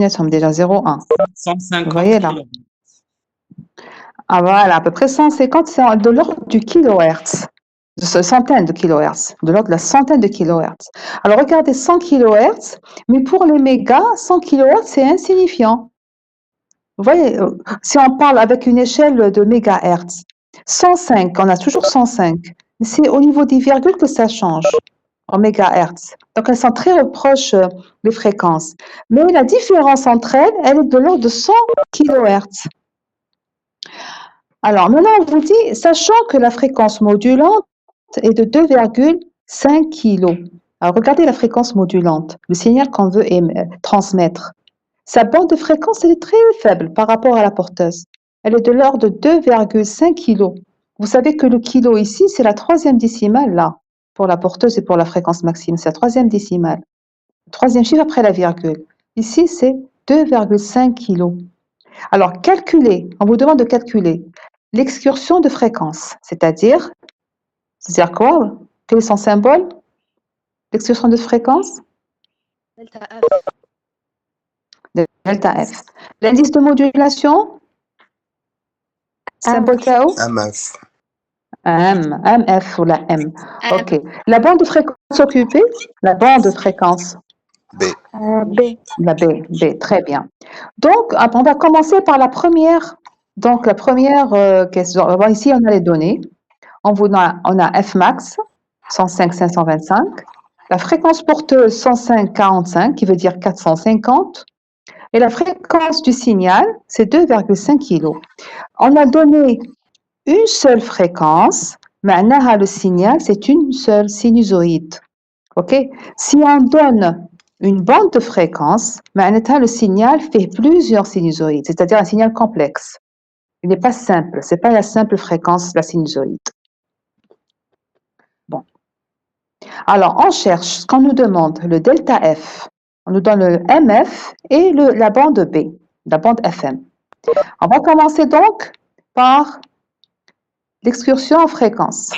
sommes déjà 0,1. Vous 150 voyez là? kHz. Ah voilà, à peu près 150, c'est de l'ordre du kilohertz. De centaines de kilohertz, de l'ordre de la centaine de kilohertz. Alors regardez, 100 kilohertz, mais pour les mégas, 100 kilohertz, c'est insignifiant. Vous voyez, si on parle avec une échelle de mégahertz, 105, on a toujours 105, mais c'est au niveau des virgules que ça change en mégahertz. Donc elles sont très proches des fréquences. Mais la différence entre elles, elle est de l'ordre de 100 kilohertz. Alors maintenant, on vous dit, sachant que la fréquence modulante est de 2,5 kg. Alors regardez la fréquence modulante, le signal qu'on veut transmettre. Sa bande de fréquence, elle est très faible par rapport à la porteuse. Elle est de l'ordre de 2,5 kg. Vous savez que le kilo ici, c'est la troisième décimale là, pour la porteuse et pour la fréquence maximum. C'est la troisième décimale. Le troisième chiffre après la virgule. Ici, c'est 2,5 kg. Alors, calculez, on vous demande de calculer l'excursion de fréquence, c'est-à-dire quoi? Quel est son symbole? L'excursion de fréquence? Delta F. Delta F. L'indice de modulation? Symbole KO? MF. MF ou la M. OK. La bande de fréquence occupée? La bande de fréquence. B. B. La B, très bien. Donc, on va commencer par la première. Donc, la première question. Ici, on a les données. On a F max, 105 525. La fréquence porteuse, 105 45, qui veut dire 450. Et la fréquence du signal, c'est 2,5 kg. On a donné une seule fréquence, mais le signal, c'est une seule sinusoïde. OK? Si on donne une bande de fréquence, le signal fait plusieurs sinusoïdes, c'est-à-dire un signal complexe. Il n'est pas simple, ce n'est pas la simple fréquence de la sinusoïde. Bon. Alors, on cherche ce qu'on nous demande, le delta F. On nous donne le MF et la bande B, la bande FM. On va commencer donc par l'excursion en fréquence.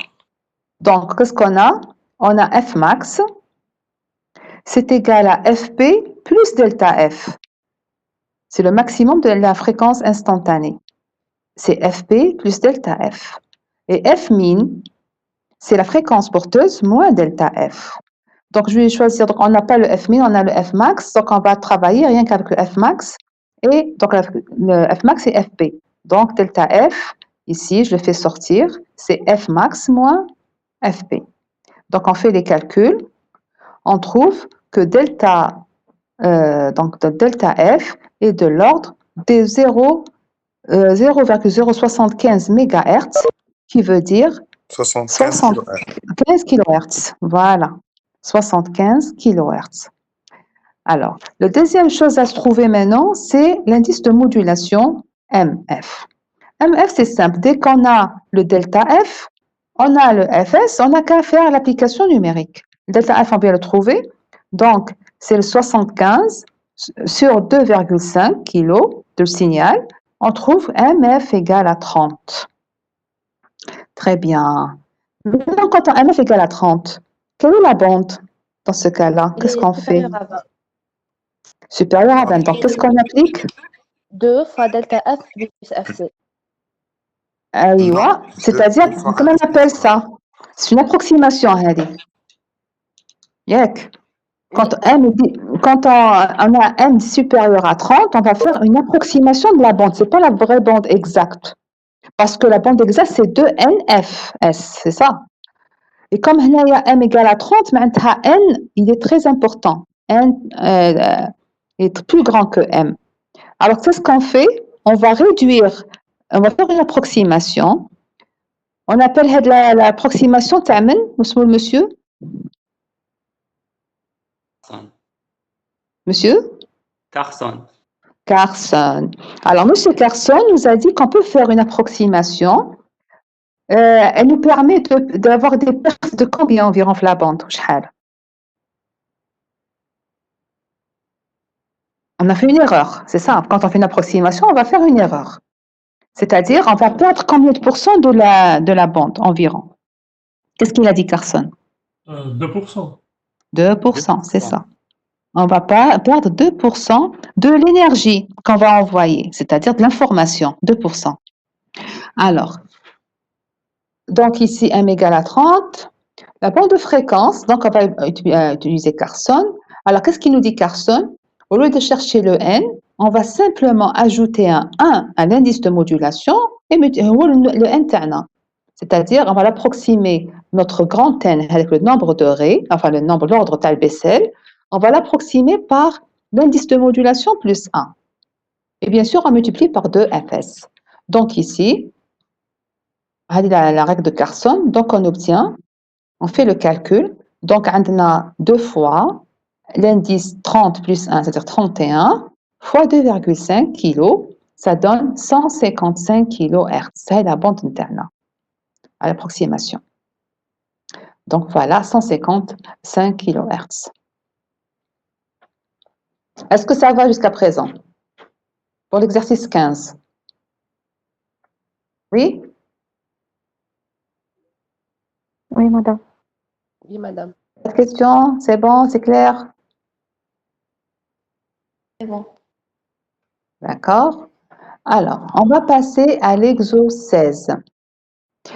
Donc, qu'est-ce qu'on a? On a F max, c'est égal à FP plus delta F. C'est le maximum de la fréquence instantanée. C'est FP plus delta F. Et F min, c'est la fréquence porteuse moins delta F. Donc, je vais choisir, donc on n'a pas le F min, on a le F max, donc on va travailler rien qu'avec le F max, et donc le F max c'est FP. Donc, delta F, ici, je le fais sortir, c'est F max moins FP. Donc, on fait les calculs, on trouve que delta F est de l'ordre de 0,075 MHz, qui veut dire 75 kHz. Voilà, 75 kHz. Alors, la deuxième chose à se trouver maintenant, c'est l'indice de modulation MF. MF, c'est simple. Dès qu'on a le delta F, on a le FS, on n'a qu'à faire l'application numérique. Le delta F, on vient le trouver. Donc, c'est le 75 sur 2,5 kg de signal. On trouve MF égale à 30. Très bien. Maintenant, quand MF égale à 30, quelle est la bande dans ce cas-là? Qu'est-ce qu'on fait? Supérieur à 20. Donc, qu'est-ce qu'on applique? 2 fois delta F plus FC. Oui, c'est-à-dire, comment on appelle ça? C'est une approximation, Hadi. Yak. Quand on a M supérieur à 30, on va faire une approximation de la bande. Ce n'est pas la vraie bande exacte. Parce que la bande exacte, c'est 2NFS, c'est ça. Et comme il y a M égale à 30, N, il est très important. N est plus grand que M. Alors, c'est ce qu'on fait. On va réduire, on va faire une approximation. On appelle l'approximation Tamen, monsieur? Monsieur? Carson. Carson. Alors, monsieur Carson nous a dit qu'on peut faire une approximation. Elle nous permet d'avoir des pertes de combien environ la bande? On a fait une erreur, c'est ça. Quand on fait une approximation, on va faire une erreur. C'est-à-dire, on va perdre combien de pourcents de la bande environ? Qu'est-ce qu'il a dit, Carson? 2%. 2%, c'est ça. on va pas perdre 2% de l'énergie qu'on va envoyer, c'est-à-dire de l'information, 2%. Alors, donc ici, m égale à 30. La bande de fréquence, donc on va utiliser Carson. Alors, qu'est-ce qu'il nous dit Carson? Au lieu de chercher le n, on va simplement ajouter un 1 à l'indice de modulation et le n تاعنا. C'est-à-dire, on va l'approximer notre grand n avec le nombre de ré, enfin le nombre l'ordre تاع Bessel, on va l'approximer par l'indice de modulation plus 1. Et bien sûr, on multiplie par 2fs. Donc ici, la règle de Carson, donc on obtient, on fait le calcul, donc on a 2 fois l'indice 30 plus 1, c'est-à-dire 31, fois 2,5 kg, ça donne 155 kHz. C'est la bande interne, à l'approximation. Donc voilà, 155 kHz. Est-ce que ça va jusqu'à présent? Pour l'exercice 15. Oui? Oui, madame. Oui, madame. Pas de questions? C'est bon? C'est clair? C'est bon. D'accord. Alors, on va passer à l'exo 16.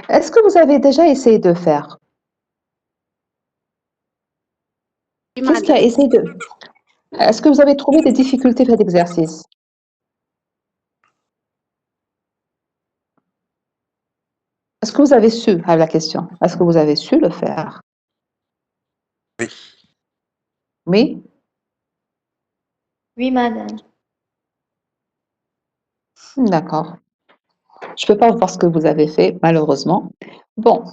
Est-ce que vous avez déjà essayé de faire? Oui, Qu'est-ce qui a madame. essayé de... Est-ce que vous avez trouvé des difficultés dans cet exercice? Est-ce que vous avez su, à la question, est-ce que vous avez su le faire? Oui. Oui? Oui, madame. D'accord. Je ne peux pas voir ce que vous avez fait, malheureusement. Bon.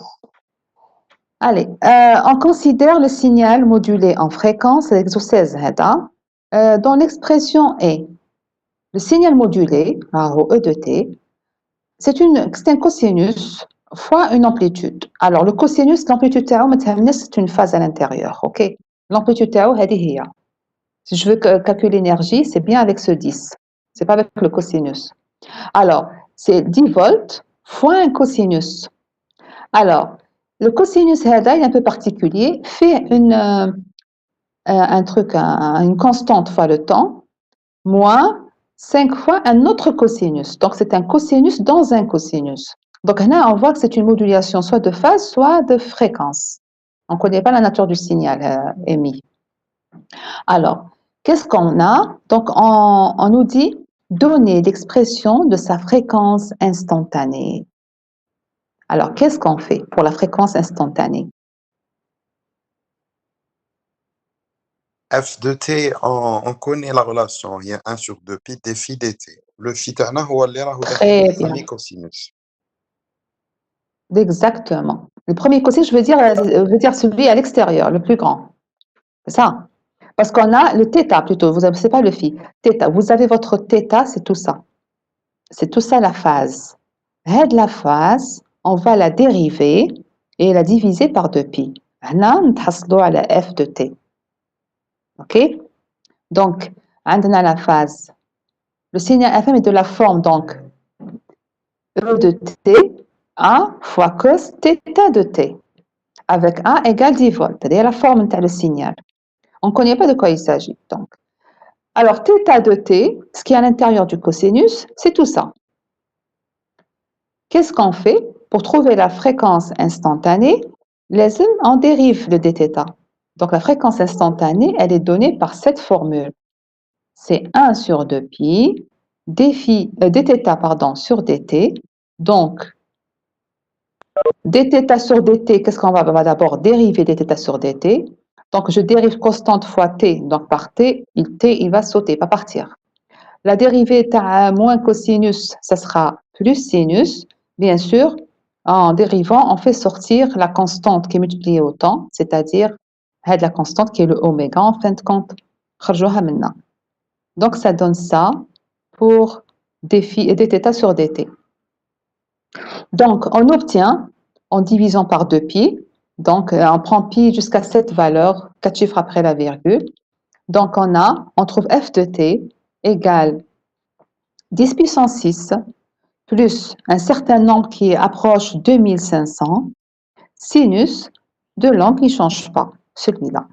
Allez, on considère le signal modulé en fréquence, l'exo 16 هذا, dont l'expression est le signal modulé, E de t, c'est un cosinus fois une amplitude. Alors, le cosinus, l'amplitude تاعو ما تهمناش, c'est une phase à l'intérieur, ok? L'amplitude تاعو هذه هي. Si je veux calculer l'énergie, c'est bien avec ce 10. C'est pas avec le cosinus. Alors, c'est 10 volts fois un cosinus. Alors, le cosinus هذا, il est un peu particulier, fait une constante fois le temps, moins 5 fois un autre cosinus. Donc, c'est un cosinus dans un cosinus. Donc, là, on voit que c'est une modulation soit de phase, soit de fréquence. On ne connaît pas la nature du signal émis. Alors, qu'est-ce qu'on a? Donc, on nous dit donner l'expression de sa fréquence instantanée. Alors, qu'est-ce qu'on fait pour la fréquence instantanée? F de t, on connaît la relation. Il y a 1 sur 2 pi des phi dt. Le phi تاعنا هو اللي راهو داخل Très في bien, premier cosinus. exactement. Le premier cosinus, je veux dire celui à l'extérieur, le plus grand. C'est ça. Parce qu'on a le θ plutôt, c'est pas le phi. Θ, vous avez votre θ, c'est tout ça. C'est tout ça la phase. La phase, on va la dériver et la diviser par 2pi. هنا نتحصلوا على f de t. OK? Donc, عندنا la phase. Le signal FM est de la forme, donc, E de t, A fois cos θ de t, avec A égale 10 volts. C'est-à-dire la forme de le signal. On ne connaît pas de quoi il s'agit. Donc, alors, θ de t, ce qui est à l'intérieur du cosinus, c'est tout ça. Qu'est-ce qu'on fait pour trouver la fréquence instantanée? On dérive le dθ. Donc, la fréquence instantanée, elle est donnée par cette formule. C'est 1 sur 2pi dθ pardon, sur dt. Donc, dθ sur dt, qu'est-ce qu'on va? On va d'abord dériver dθ sur dt. Donc, je dérive constante fois t. Donc, par t, il va sauter, pas partir. La dérivée à moins cosinus, ça sera plus sinus. Bien sûr, en dérivant, on fait sortir la constante qui est multipliée au temps, c'est-à-dire la constante qui est le oméga, en fin de compte. Donc, ça donne ça pour dθ sur dt. Donc, on obtient, en divisant par 2pi, donc on prend pi jusqu'à cette valeur, 4 chiffres après la virgule. Donc, on trouve f de t égale 10 puissance 6 plus un certain nombre qui approche 2500, sinus de l'angle qui ne change pas, celui-là.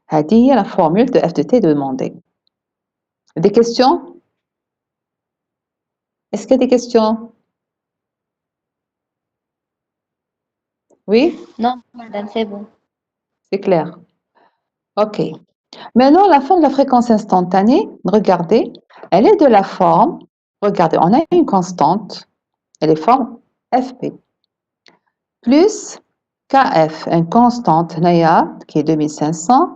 هذه هي la formule de f de t demandée. Des questions? Est-ce qu'il y a des questions? Oui? Non, madame, c'est bon. C'est clair. OK. Maintenant, la forme de la fréquence instantanée, regardez, elle est de la forme, regardez, on a une constante, elle est forme fp, plus kf, une constante naya, qui est 2500,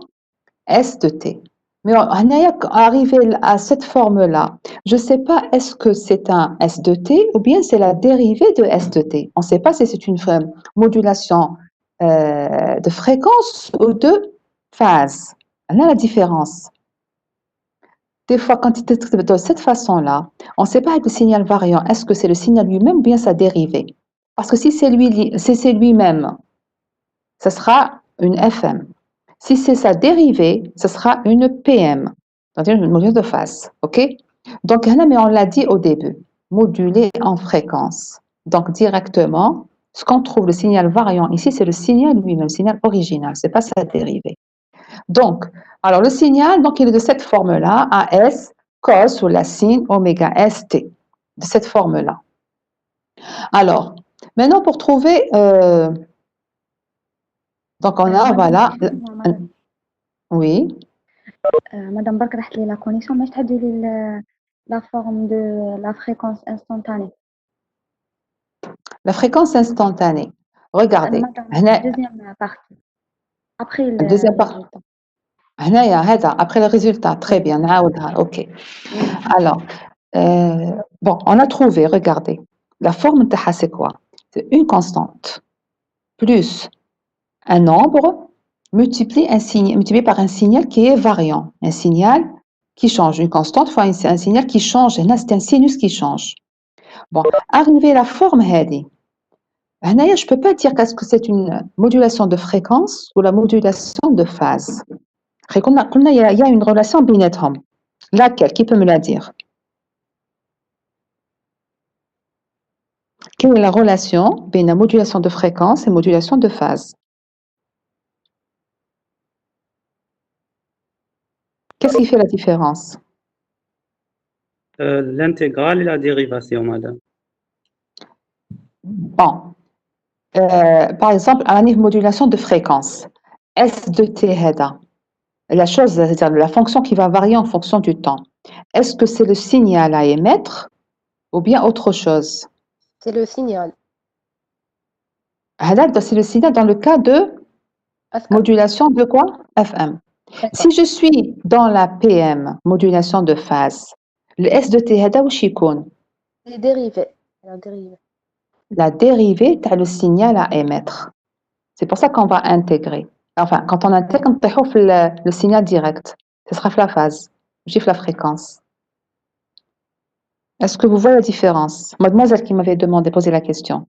s de t. Mais naya, arrivé à cette forme-là, je ne sais pas est-ce que c'est un s de t ou bien c'est la dérivée de s de t. On ne sait pas si c'est une modulation de fréquence ou de phase. On a la différence. Des fois, quand il est de cette façon-là, on ne sait pas avec le signal variant, est-ce que c'est le signal lui-même ou bien sa dérivée? Parce que si c'est lui-même, ce sera une FM. Si c'est sa dérivée, ce sera une PM, c'est-à-dire une modulation de phase. OK? Donc, mais on l'a dit au début, modulé en fréquence. Donc, directement, ce qu'on trouve, le signal variant ici, c'est le signal lui-même, le signal original, ce n'est pas sa dérivée. Donc, alors le signal, donc il est de cette forme-là, AS cos ou la sin oméga ST, de cette forme-là. Alors, maintenant pour trouver, donc on a, voilà, oui. Madame Bark راحت لي la connexion باش تحدي لي la forme de la fréquence instantanée. La fréquence instantanée. Regardez. Madame, deuxième partie. Après le deuxième partie. résultat. Après le résultat, très bien. OK. Alors, bon, on a trouvé, regardez. La forme de c'est quoi? C'est une constante plus un nombre multiplié par un signal qui est variant. Un signal qui change. Une constante fois un signal qui change. Et là, c'est un sinus qui change. Bon, arrivé à la forme, je ne peux pas dire qu'est-ce que c'est une modulation de fréquence ou la modulation de phase. Il y a une relation بيناتهم. Laquelle? Qui peut me la dire? Quelle est la relation entre la modulation de fréquence et modulation de phase? Qu'est-ce qui fait la différence? L'intégrale et la dérivation, madame. Bon. Par exemple, à la modulation de fréquence, S de T هذا, la chose, c'est-à-dire la fonction qui va varier en fonction du temps. Est-ce que c'est le signal à émettre ou bien autre chose? C'est le signal. C'est le signal dans le cas de FM. modulation de quoi? FM. Si je suis dans la PM, modulation de phase, le S de T هذا واش يكون? Les dérivés. La dérivée. La dérivée de le signal à émettre. C'est pour ça qu'on va intégrer. Enfin, quand on intègre, on peut le signal direct. Ce sera la phase, gifle la fréquence. Est-ce que vous voyez la différence? Mademoiselle qui m'avait posé la question.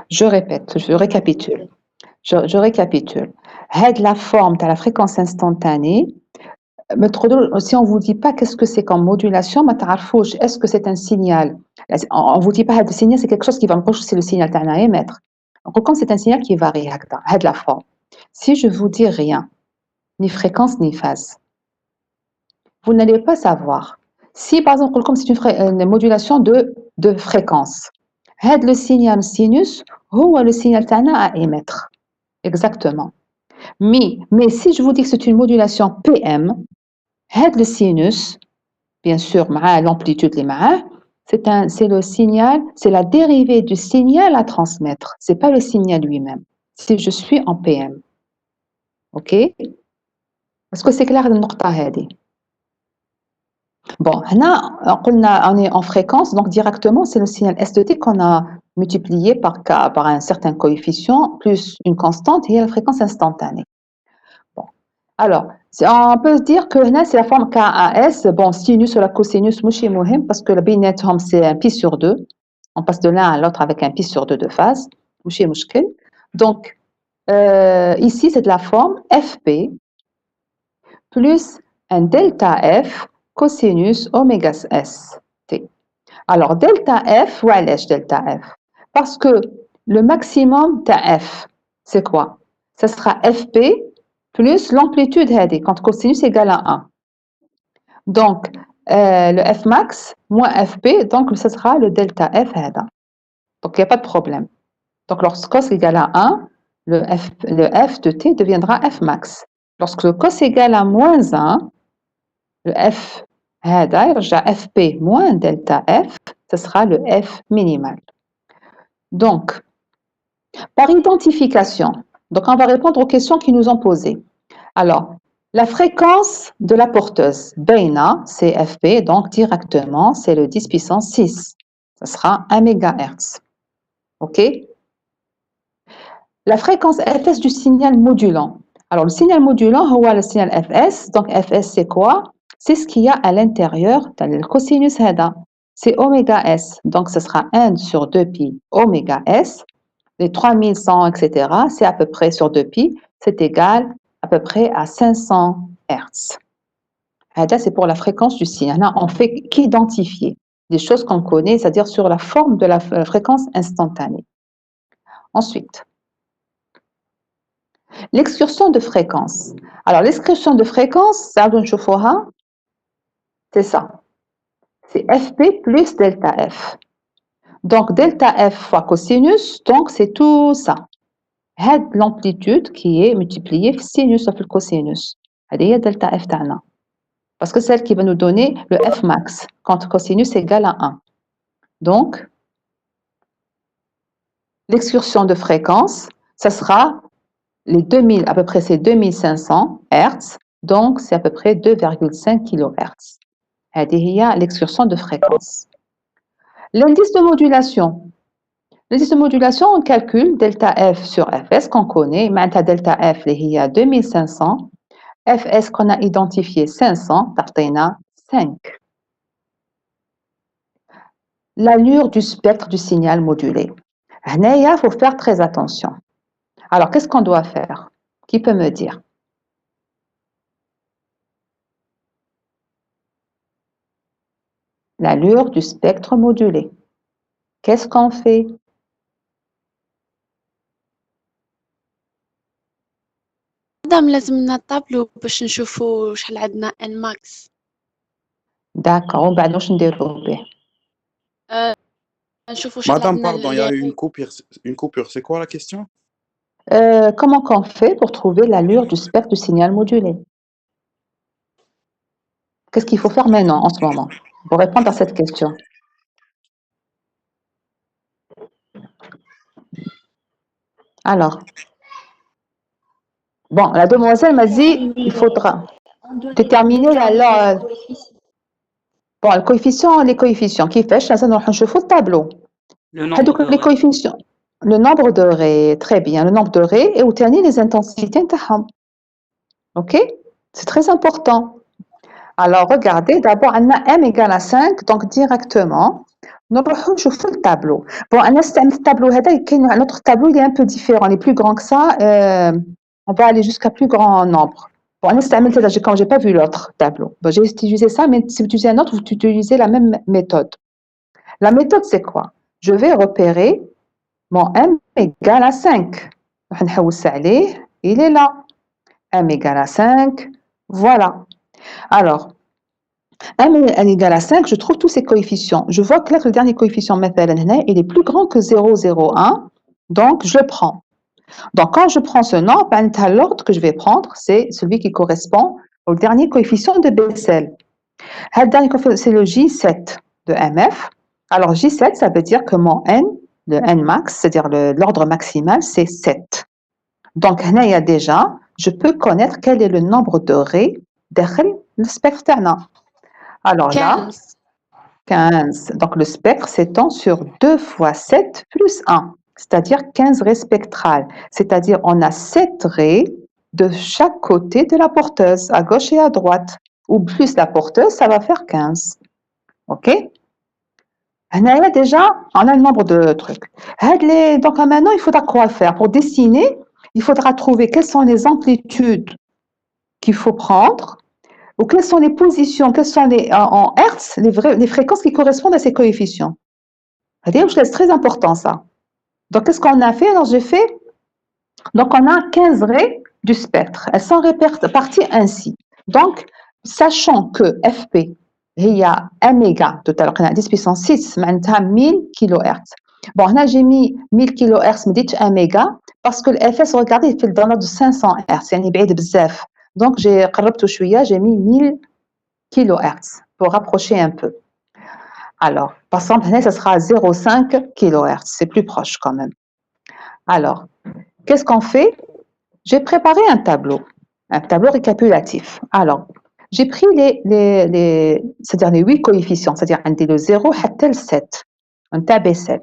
Je répète, je récapitule. Je récapitule. La forme de la fréquence instantanée. Si on ne vous dit pas qu'est-ce que c'est comme modulation, est-ce que c'est un signal? On ne vous dit pas que le signal, c'est quelque chose qui va me proche, c'est le signal à émettre. Donc, comme c'est un signal qui varie, de la forme. Si je vous dis rien, ni fréquence ni phase, vous n'allez pas savoir. Si par exemple, comme c'est une modulation de fréquence, le signal sinus, c'est le signal à émettre. Exactement. Mais si je vous dis que c'est une modulation PM, le sinus, bien sûr, l'amplitude, c'est le signal, c'est la dérivée du signal à transmettre. Ce n'est pas le signal lui-même. Si je suis en PM. OK? Est-ce que c'est clair de notre هذه? Bon, on est en fréquence, donc directement, c'est le signal S de T qu'on a multiplié par un certain coefficient plus une constante et la fréquence instantanée. Bon, alors, on peut dire que là, c'est la forme KAS. Bon, sinus ou la cosinus, parce que le بيناتهم, c'est un pi sur 2. On passe de l'un à l'autre avec un pi sur 2 de phase. Donc, ici, c'est de la forme FP plus un delta F cosinus oméga S T. Alors, delta F, ou delta F? Parce que le maximum de F, c'est quoi? ce sera fp plus l'amplitude هذه quand cosinus égale à 1. Donc, le f max moins fp, donc ce sera le delta f هذا. Donc, il n'y a pas de problème. Donc, lorsque cos égale à 1, le f de t deviendra f max. Lorsque le cos égale à moins 1, le f هذا يرجع fp moins delta f, ce sera le f minimal. Donc, par identification, donc on va répondre aux questions qui nous ont posées. Alors, la fréquence de la porteuse, Beina, c'est fp, donc directement, c'est le 10 puissance 6. Ce sera 1 MHz. OK? La fréquence fs du signal modulant. Alors, le signal modulant, c'est le signal fs. Donc, fs, c'est quoi? C'est ce qu'il y a à l'intérieur dans le cosinus هذا. C'est oméga s. Donc, ce sera 1 sur 2 pi oméga s. Les 3100, etc., c'est à peu près sur 2 pi, c'est égal à peu près à 500 Hz. C'est pour la fréquence du signal. Là, on fait qu'identifier des choses qu'on connaît, c'est-à-dire sur la forme de la fréquence instantanée. Ensuite, l'excursion de fréquence. Alors, l'excursion de fréquence, c'est ça. C'est fp plus delta f. Donc, delta f fois cosinus, donc c'est tout ça. L'amplitude qui est multipliée par sinus ou le cosinus. C'est delta f تاعنا. Parce que c'est celle qui va nous donner le f max quand cosinus égale à 1. Donc, l'excursion de fréquence, ça sera les 2000, à peu près c'est 2500 Hz. Donc, c'est à peu près 2,5 kHz. C'est l'excursion de fréquence. L'indice de modulation. L'indice de modulation, on calcule delta f sur fs qu'on connaît. Maintenant, delta f, il y a 2500. fs qu'on a identifié 500, tartena 5. L'allure du spectre du signal modulé. Il faut faire très attention. Alors, qu'est-ce qu'on doit faire? Qui peut me dire? L'allure du spectre modulé. Qu'est-ce qu'on fait? مادام لازمنا طابلو باش نشوفوا شحال عندنا ان ماكس. D'accord, ومن بعد واش نديرو به؟ نشوفوا شحال Madame, عندنا pardon, il y a eu une coupure. Une coupure, c'est quoi la question? Comment qu'on fait pour trouver l'allure du spectre du signal modulé? Qu'est-ce qu'il faut faire maintenant, en ce moment, pour répondre à cette question? Alors, bon, la demoiselle m'a dit il faudra déterminer bon, les coefficients qui fait, ça nous نشوفوا le tableau. Le nombre de Les coefficients, le nombre de raies, très bien, le nombre de raies et obtenir les intensités نتاعهم. OK? C'est très important. Alors, regardez, d'abord, on a m égale à 5, donc directement, nous allons chauffer le tableau. Bon, le tableau, notre tableau, il est un peu différent, il est plus grand que ça, on va aller jusqu'à plus grand nombre. Bon, quand j'ai pas vu l'autre tableau. Bon, j'ai utilisé ça, mais si vous utilisez un autre, vous utilisez la même méthode. La méthode, c'est quoi? Je vais repérer mon m égale à 5. Il est là. m égale à 5, voilà. Alors, m égale à 5, je trouve tous ces coefficients. Je vois que là, le dernier coefficient, il est plus grand que 0,01, donc je le prends. Donc, quand je prends ce nombre, l'ordre que je vais prendre, c'est celui qui correspond au dernier coefficient de Bessel. Le dernier coefficient, c'est le J7 de MF. Alors, J7, ça veut dire que mon n, le n max, c'est-à-dire l'ordre maximal, c'est 7. Donc, il y a déjà, je peux connaître quel est le nombre de raies derrière le spectre ternain. Alors là, 15. Donc, le spectre s'étend sur 2 fois 7 plus 1, c'est-à-dire 15 raies spectrales. C'est-à-dire, on a 7 raies de chaque côté de la porteuse, à gauche et à droite. Ou plus la porteuse, ça va faire 15. OK? Là, déjà, on a le nombre de trucs. Donc, maintenant, il faudra quoi faire? Pour dessiner, il faudra trouver quelles sont les amplitudes qu'il faut prendre, ou quelles sont les positions, quelles sont en Hertz, les fréquences qui correspondent à ces coefficients. C'est très important ça. Donc, qu'est-ce qu'on a fait? Alors, j'ai fait Donc, on a 15 raies du spectre. Elles sont réparties ainsi. Donc, sachant que FP, il y a 1 méga, tout à l'heure, on a 10 puissance 6, معناتها 1000 kHz. Bon, là, j'ai mis 1000 kHz, mais dites 1 méga, parce que le FS, regardez, il fait le donner de 500 Hz, يعني بعيد بزاف. Donc, j'ai قربته شوية, j'ai mis 1000 kHz pour rapprocher un peu. Alors, par exemple, là, ça sera 0,5 kHz, c'est plus proche quand même. Alors, qu'est-ce qu'on fait? J'ai préparé un tableau récapitulatif. Alors, j'ai pris c'est-à-dire les 8 coefficients, c'est-à-dire le 0 jusqu'à le 7, un tabessel.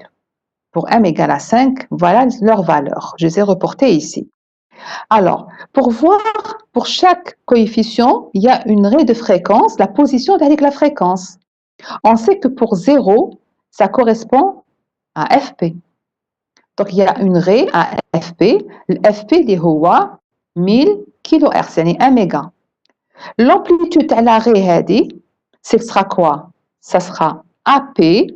Pour m égale à 5, voilà leur valeur. Je les ai reportées ici. Alors, pour voir, pour chaque coefficient, il y a une raie de fréquence, la position avec la fréquence. On sait que pour 0, ça correspond à FP. Donc, il y a une raie à FP. Le FP, il est 1000 kHz, يعني 1 méga. L'amplitude à la raie, ce sera quoi? Ça sera AP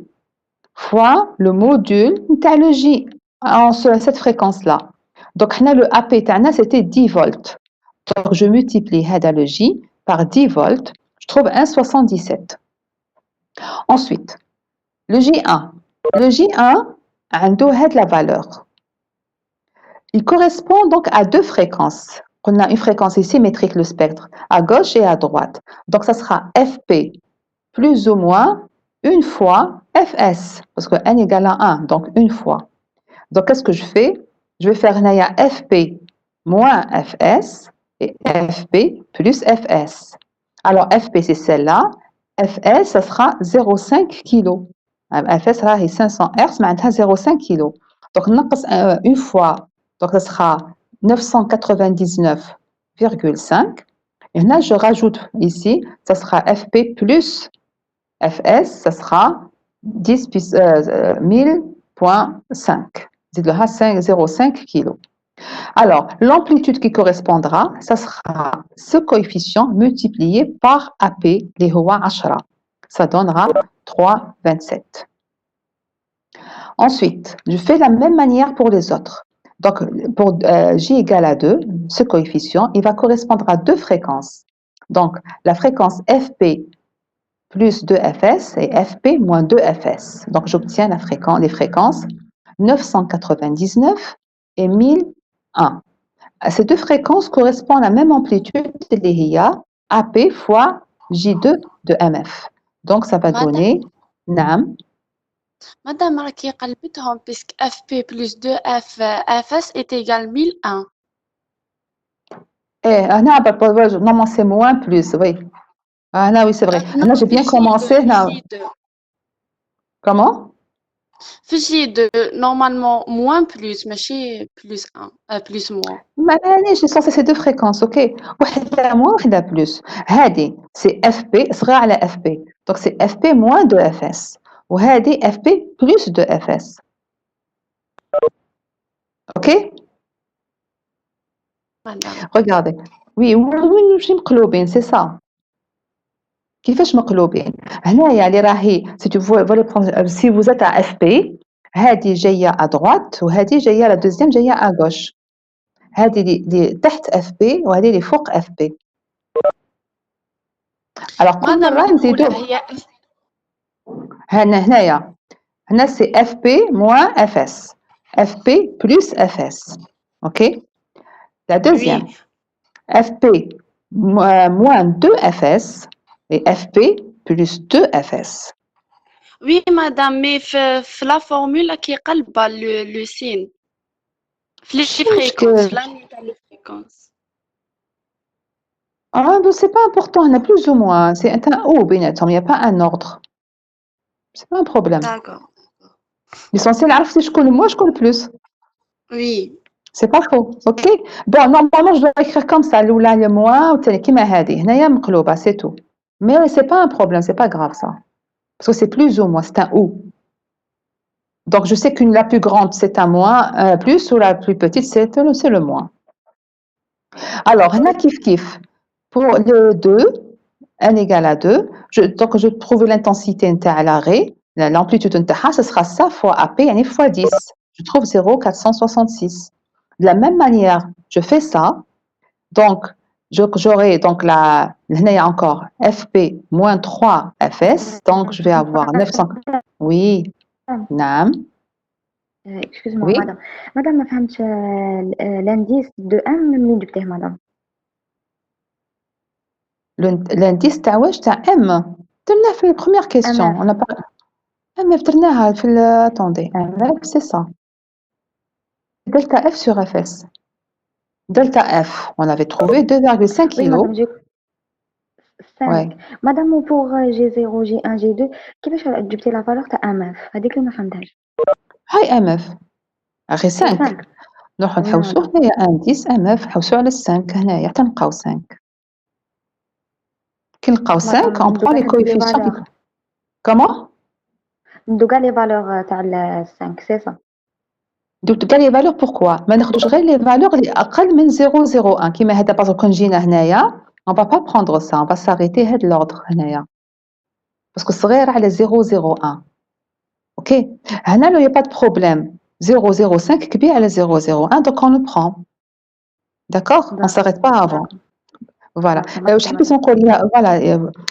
fois le module de le J en cette fréquence-là. Donc, le AP, c'était 10 volts. Donc, je multiplie le J par 10 volts. Je trouve 1,77. Ensuite, le J1. Le J1 a la valeur. Il correspond donc à deux fréquences. On a une fréquence symétrique, le spectre, à gauche et à droite. Donc, ça sera FP plus ou moins une fois Fs, parce que n égale à 1, donc une fois. Donc, qu'est-ce que je fais? Je vais faire FP moins Fs et FP plus Fs. Alors, FP, c'est celle-là. Fs, ça sera 0,5 kg. Fs sera 500 Hz, mais 0,5 kg. Donc, une fois, donc ça sera 999,5. Et là, je rajoute ici, ça sera FP plus Fs, ça sera 1000.5. C'est 0,5 kg. Alors, l'amplitude qui correspondra, ça sera ce coefficient multiplié par AP, les هو 10. Ça donnera 3,27. Ensuite, je fais la même manière pour les autres. Donc, pour J égale à 2, ce coefficient, il va correspondre à deux fréquences. Donc, la fréquence FP plus 2Fs et FP moins 2Fs. Donc, j'obtiens les fréquences 999 et 1001. Ces deux fréquences correspondent à la même amplitude, les AP fois J2 de MF. Donc, ça va donner NAM. Madame راكي قلبتهم puisque FP plus 2F Fs est égal 1001. Non, c'est moins plus, oui. Ah, là, oui, c'est vrai. Là, j'ai bien commencé. Là. Comment? J2, normalement, moins plus, mais plus 1, plus moins. Mais j'ai censé ces deux fréquences, ok? واحدة moins, واحدة plus. هذه, c'est FP, صغيرة على FP. Donc, c'est FP moins 2Fs. وهذه FP plus 2Fs. Ok? Madame. Regardez. Oui, ماشي مقلوبين, c'est ça. كيفاش مقلوبين؟ هنايا اللي راهي si vous êtes à FP, هذه جاية à droite وهذه جاية la deuxième جاية à gauche. هذه اللي تحت FP وهذه اللي فوق FP. Alors كل مرة نزيدو هنايا c'est FP moins Fs. FP plus Fs. OK? La deuxième. Oui. FP moins 2 Fs et FP plus 2 Fs. Oui, madame, mais la formule qui est le signe. Les fréquences, les fréquences. Ah, ben c'est pas important, on a plus ou moins. C'est un O, il n'y a pas un ordre. C'est pas un problème. D'accord. L'essentiel, si je connais moins, je connais plus. Oui. C'est pas faux, ok? Bon, normalement, je dois écrire comme ça, l'oula, le moins, ou tel kima hadi. Hnaya mqlouba, c'est tout. Mais c'est pas un problème, c'est pas grave ça. Parce que c'est plus ou moins, c'est un ou. Donc, je sais qu'une la plus grande, c'est un moins, plus, ou la plus petite, c'est le moins. Alors, on a kif. Pour le 2, n égale à 2, donc je trouve l'intensité à l'arrêt, l'amplitude, ce sera ça fois AP, fois 10. Je trouve 0,466. De la même manière, je fais ça. Donc, j'aurai donc là, il y a encore FP moins 3 FS. Donc, je vais avoir 900. Oui, نعم. Excuse-moi, Oui, madame. Madame, ما فهمتش l'indice de M منين جبتيه madame? l'indice تاع واش تاع M. درناه في la première question. MF. On a pas MF درناها في attendez, MF c'est ça. Delta F sur FS. Delta F, on avait trouvé 2,5 Oui, madame, kg. j'ai 5. Ouais. Madame, pour G0, G1, G2, كيفاش جبتي la valeur تاع MF؟ هذيك اللي ما فهمتهاش. هاي MF. غير 5. 5. نروحو Oui, نحوسو madame. هنايا indice MF نحوسو على 5 هنايا حتى نلقاو 5. كي نلقاو 5 Madame, on prend les ندو كاع les coefficients qui... valeurs. Comment? ندو كاع les valeurs تاع 5, c'est ça. دوك كاع لي فالور بوركوا ما ناخدوش غير لي فالور اللي اقل من 0,01 كيما هذا باغ كون جينا هنايا on va pas prendre ça on va s'arrêter هاد l'ordre هنايا باسكو صغير على 0,01 اوكي هنا لو يا با دو بروبليم 0,05 كبير على 0,01 donc on le prend d'accord on s'arrête pas avant voilà واش حبيت نقول voilà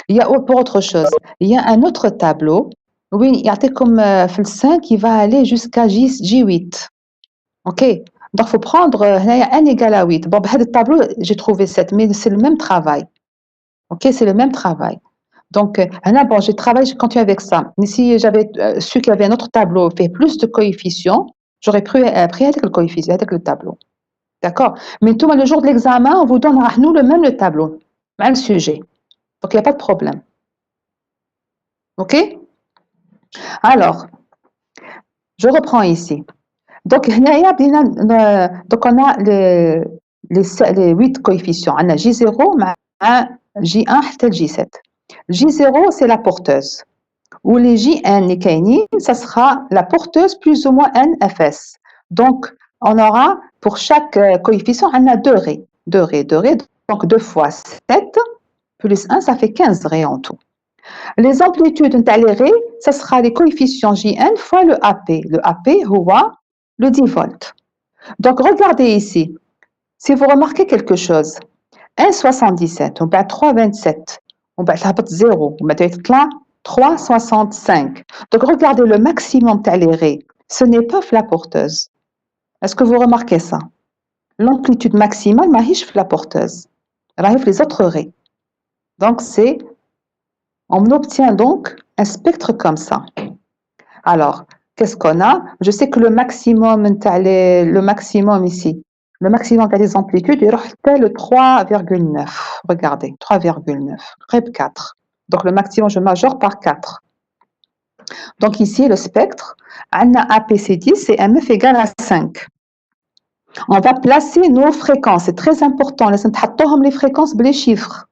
il y a pour autre chose il y a un autre tableau وين يعطيكم في ال 5 qui va aller jusqu'à J8. Ok, donc il faut prendre n égale à 8. Bon, bah, le tableau, j'ai trouvé 7, mais c'est le même travail. Ok, c'est le même travail. Donc, bon, j'ai travaillé, j'ai continué avec ça. Mais si j'avais su qu'il y avait un autre tableau fait plus de coefficients, j'aurais pris avec le coefficient, avec le tableau. D'accord. Mais tout le jour de l'examen, on vous donne à nous le même le tableau, même sujet. Donc, il n'y a pas de problème. Ok. Alors, je reprends ici. Donc, donc on a les 8 coefficients. On a J0, J1 حتى J7. J0, c'est la porteuse. Ou les JN et KN, ça sera la porteuse plus ou moins NFS. Donc, on aura pour chaque coefficient, on a 2 raies. 2 raies, 2 raies. Donc, 2 fois 7 plus 1, ça fait 15 raies en tout. Les amplitudes de les raies, ça sera les coefficients JN fois le AP. Le AP, le 10 volts. Donc, regardez ici. Si vous remarquez quelque chose, 1,77, on bat 3,27, on bat 0, on bat 3,65. Donc, regardez le maximum toléré. Ce n'est pas la porteuse. Est-ce que vous remarquez ça? L'amplitude maximale, c'est la porteuse. Elle les autres raies. Donc, on obtient donc un spectre comme ça. Alors, qu'est-ce qu'on a? Je sais que le maximum ici, le maximum des amplitudes, il est le 3,9. Regardez, 3,9. Rep 4. Donc, le maximum, je majore par 4. Donc, ici, le spectre, on a APC10 et MF égale à 5. On va placer nos fréquences. C'est très important. Les fréquences, les chiffres.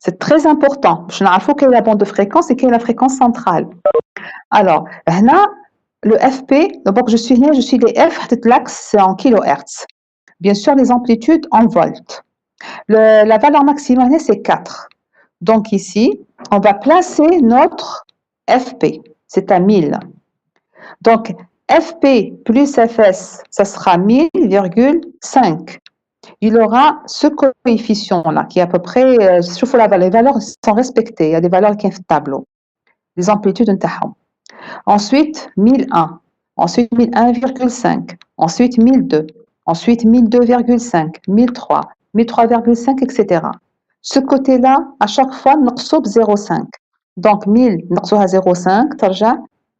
C'est très important. Je ne sais pas quelle est la bande de fréquence et quelle est la fréquence centrale. Alors, là, le FP, donc je suis les F, l'axe c'est en kHz. Bien sûr, les amplitudes en volts. La valeur maximale, c'est 4. Donc ici, on va placer notre FP. C'est à 1000. Donc, FP plus FS, ça sera 1000,5. Il aura ce coefficient-là, qui est à peu près, les valeurs sont respectées. Il y a des valeurs qui sont tableau. Les amplitudes, ensuite 1001, ensuite 1001,5, ensuite 1002, ensuite 1002,5, 1003, 1003,5, etc. Ce côté-là, à chaque fois, nous avons 0,5. Donc 1000, nous avons 0,5, ترجع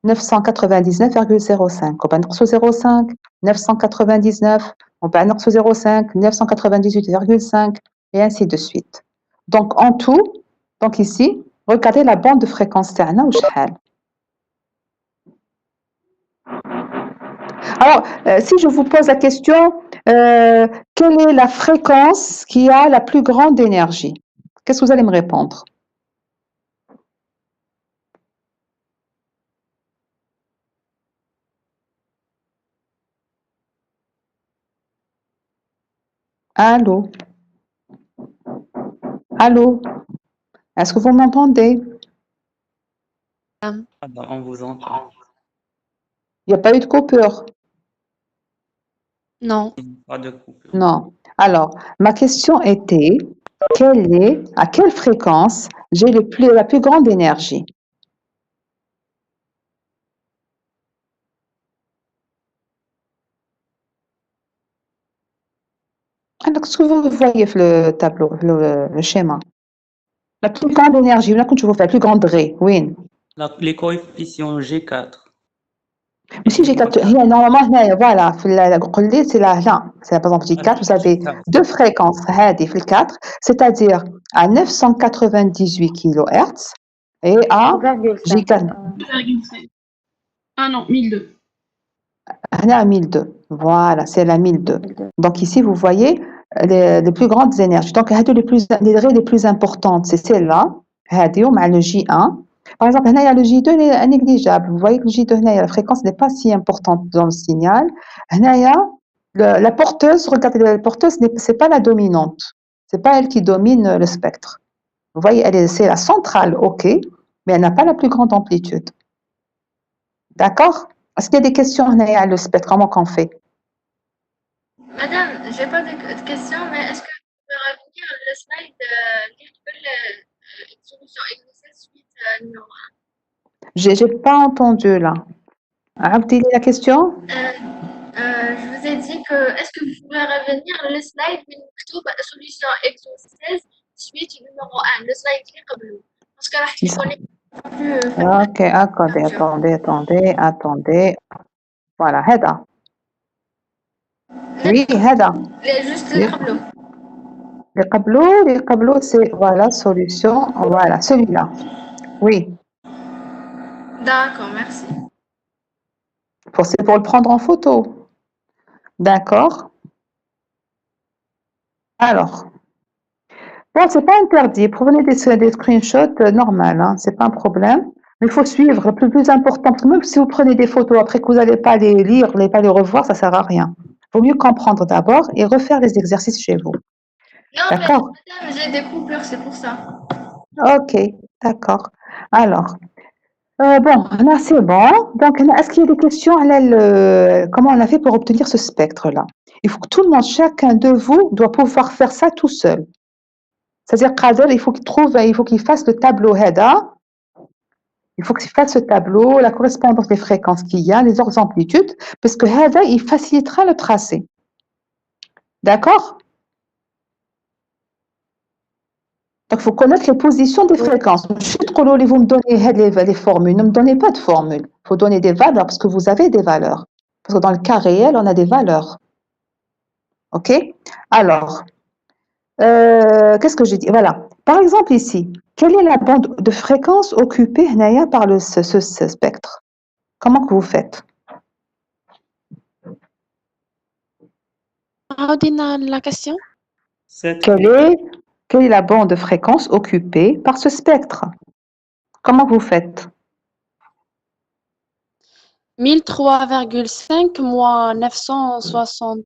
999,05. On va 0,5, 999, on va 0,5, 998,5, et ainsi de suite. Donc en tout, donc ici, regardez la bande de fréquence تاعنا ou شحال. Alors, si je vous pose la question, quelle est la fréquence qui a la plus grande énergie? Qu'est-ce que vous allez me répondre? Allô? Allô? Est-ce que vous m'entendez? On vous entend. Il n'y a pas eu de coupure. Non. Pas de coupure. Non. Alors, ma question était, à quelle fréquence j'ai la plus grande énergie? Alors, ce que vous voyez sur le tableau, le schéma. La plus grande énergie, là, quand tu vois la plus grande ré, oui. Les coefficients G4. Si j'ai normalement, voilà, c'est là, c'est par exemple J4, vous avez deux fréquences, هذه في 4, c'est-à-dire à 998 kHz et à 0,5. J4, Ah non, 1002. à 1002. Voilà, c'est la 1002. Donc ici, vous voyez les plus grandes énergies. Donc, les raies les plus importantes, c'est celle-là, le J1. Par exemple, là, il y a le J2, il est négligeable. Vous voyez que le J2, la fréquence n'est pas si importante dans le signal. Là, il y a la porteuse, regardez, la porteuse, ce n'est pas la dominante. Ce n'est pas elle qui domine le spectre. Vous voyez, c'est la centrale, OK, mais elle n'a pas la plus grande amplitude. D'accord? Est-ce qu'il y a des questions, Naya, le spectre, comment qu'on fait? Madame, j'ai pas de question, mais est-ce que vous pouvez revenir le slide lire une solution exercice suite numéro 1? J'ai pas entendu là. Rappelez la question? Je vous ai dit que est-ce que vous pouvez revenir le slide une solution exercice suite numéro 1, le slide qui est bleu. Parce que là, je connais plus. Ok, attendez. Voilà, Heda. Oui, Heda. Juste le tableau. Les tableaux, c'est, voilà, solution, voilà, celui-là. Oui, D'accord, merci. c'est pour le prendre en photo. D'accord. Alors, bon, c'est pas interdit. Prenez des screenshots normal, hein, c'est pas un problème. Mais il faut suivre. Le plus important, parce que même si vous prenez des photos après que vous n'allez pas les lire, vous n'allez pas les revoir, ça sert à rien. Il vaut mieux comprendre d'abord et refaire les exercices chez vous. Non, D'accord. mais madame, j'ai des coupures, c'est pour ça. Ok, d'accord. Alors, bon, là c'est bon. Donc, est-ce qu'il y a des questions comment on a fait pour obtenir ce spectre-là? Il faut que tout le monde, chacun de vous, doit pouvoir faire ça tout seul. C'est-à-dire, Qader, il faut qu'il fasse le tableau HEDA. Il faut qu'il fasse ce tableau, la correspondance des fréquences qu'il y a, les ordres d'amplitude, parce que HEDA, il facilitera le tracé. D'accord? Donc, il faut connaître les positions des fréquences. Vous me donnez les formules. Ne me donnez pas de formules. Il faut donner des valeurs parce que vous avez des valeurs. Parce que dans le cas réel, on a des valeurs. OK? Alors, qu'est-ce que j'ai dit? Voilà. Par exemple, ici, quelle est la bande de fréquence occupée par ce spectre? Comment que vous faites? Redis la question. Quelle est la bande de fréquence occupée par ce spectre? Comment vous faites? 1003,5 moins 960.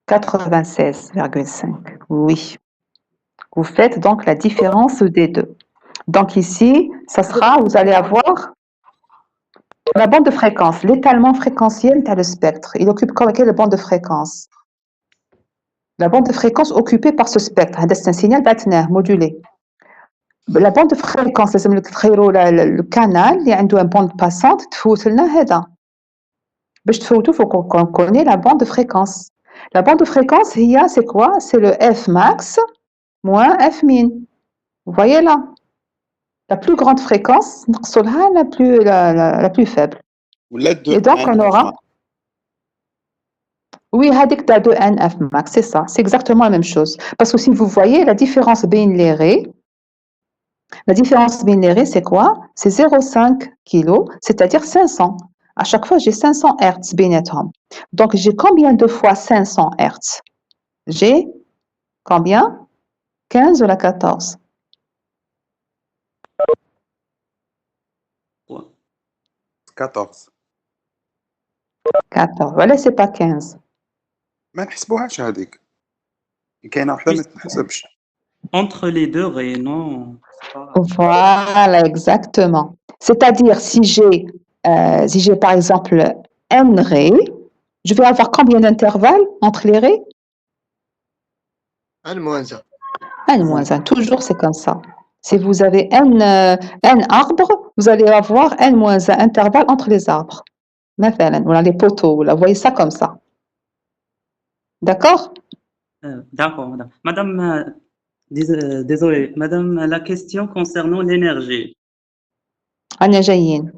96,5. Oui. Vous faites donc la différence des deux. Donc ici, ça sera, vous allez avoir la bande de fréquence, l'étalement fréquentiel tu as le spectre. Il occupe quelle bande de fréquence? La bande de fréquence occupée par ce spectre. C'est un signal batinaire modulé. La bande de fréquence, le canal, il y a une bande passante, il faut qu'on connaisse la bande de fréquence. La bande de fréquence, c'est quoi? C'est le F max moins F min. Vous voyez là? La plus grande fréquence, la plus faible. Et donc, on aura... Oui, hadik de NF max, c'est ça. C'est exactement la même chose. Parce que si vous voyez la différence binérée, c'est quoi? C'est 0,5 kg, c'est-à-dire 500. À chaque fois, j'ai 500 Hertz binetom. Donc, j'ai combien de fois 500 Hertz? J'ai combien? 15 ou la 14? 14. 14. Voilà, c'est pas 15. ما نحسبوهاش هذيك كاينه وحده ما تحسبش. Entre les deux raies, non. Voilà, exactement. C'est-à-dire, si j'ai par exemple n raies, je vais avoir combien d'intervalles entre les raies? الموازة N-1. Toujours, c'est comme ça. Si vous avez N arbres, vous allez avoir N-1 intervalles entre les arbres. مثلا, voilà, les poteaux, vous voyez ça comme ça. D'accord? D'accord, madame. Madame, désolé, madame, la question concernant l'énergie. أنا جايين.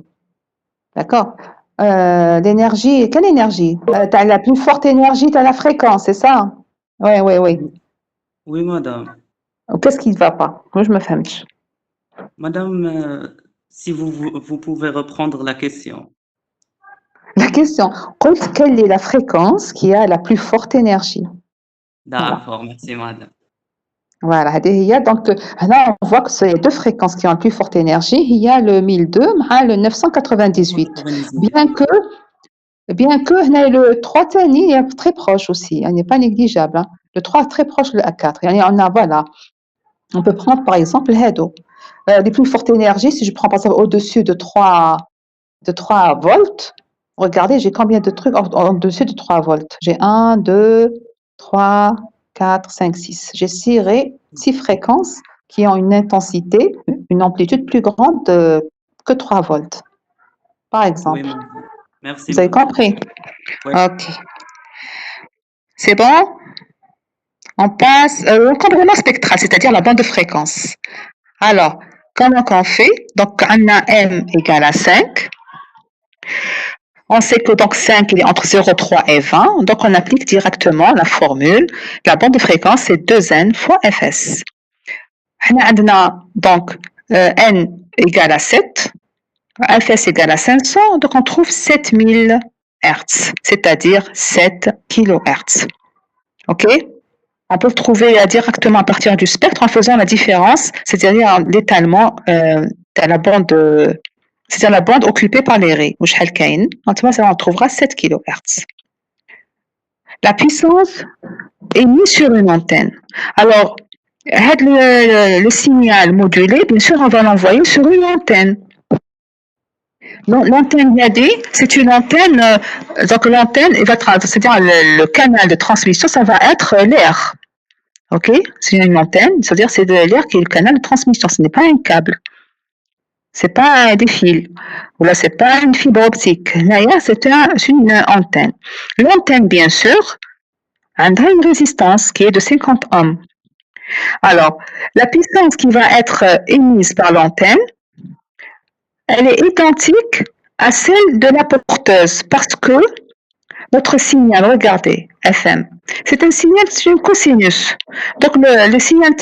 D'accord? L'énergie, quelle énergie? T'as la plus forte énergie, t'as la fréquence, c'est ça? Oui, oui, oui. Oui, madame. Qu'est-ce qui ne va pas? Moi, je me fahmch. Madame, si vous pouvez reprendre la question. La question, quelle est la fréquence qui a la plus forte énergie? D'accord, merci, madame. Voilà, هذه هي. Donc, là, on voit que c'est deux fréquences qui ont la plus forte énergie. Il y a le 1002 et le 998. Bien que le 3 تاني est très proche aussi, il n'est pas négligeable. Hein. Le 3 est très proche le A4. Yani on a, voilà, on peut prendre par exemple le HEDO. Les plus fortes énergies, si je prends par exemple au-dessus de 3 volts, regardez, j'ai combien de trucs au-dessus de 3 volts? J'ai 1, 2, 3, 4, 5, 6. J'ai 6 fréquences qui ont une intensité, une amplitude plus grande que 3 volts, par Oui, exemple. madame. Merci, Vous avez madame. compris? Oui. Ok. C'est bon? On passe au complément spectral, c'est-à-dire la bande de fréquence. Alors, comment qu'on fait? Donc, on a M égale à 5. On sait que donc 5 il est entre 0,3 et 20. Donc, on applique directement la formule. La bande de fréquence, c'est 2N fois Fs. On a donc N égale à 7. Fs égale à 500. Donc, on trouve 7000 Hz, c'est-à-dire 7 kHz. OK? On peut le trouver directement à partir du spectre en faisant la différence, c'est-à-dire l'étalement de la bande, c'est-à-dire la bande occupée par les raies. On trouvera 7 kHz. La puissance émise sur une antenne. Alors, le signal modulé, bien sûr, on va l'envoyer sur une antenne. L'antenne YAD, c'est une antenne, donc l'antenne, c'est-à-dire le canal de transmission, ça va être l'air. Ok, c'est une antenne, c'est-à-dire c'est de l'air qui est le canal de transmission. Ce n'est pas un câble, c'est pas des fils, ou là c'est pas une fibre optique. Là, c'est une antenne. L'antenne, bien sûr, a une résistance qui est de 50 ohms. Alors, la puissance qui va être émise par l'antenne, elle est identique à celle de la porteuse parce que notre signal, regardez, FM, c'est un signal, c'est une cosinus. Donc, le signal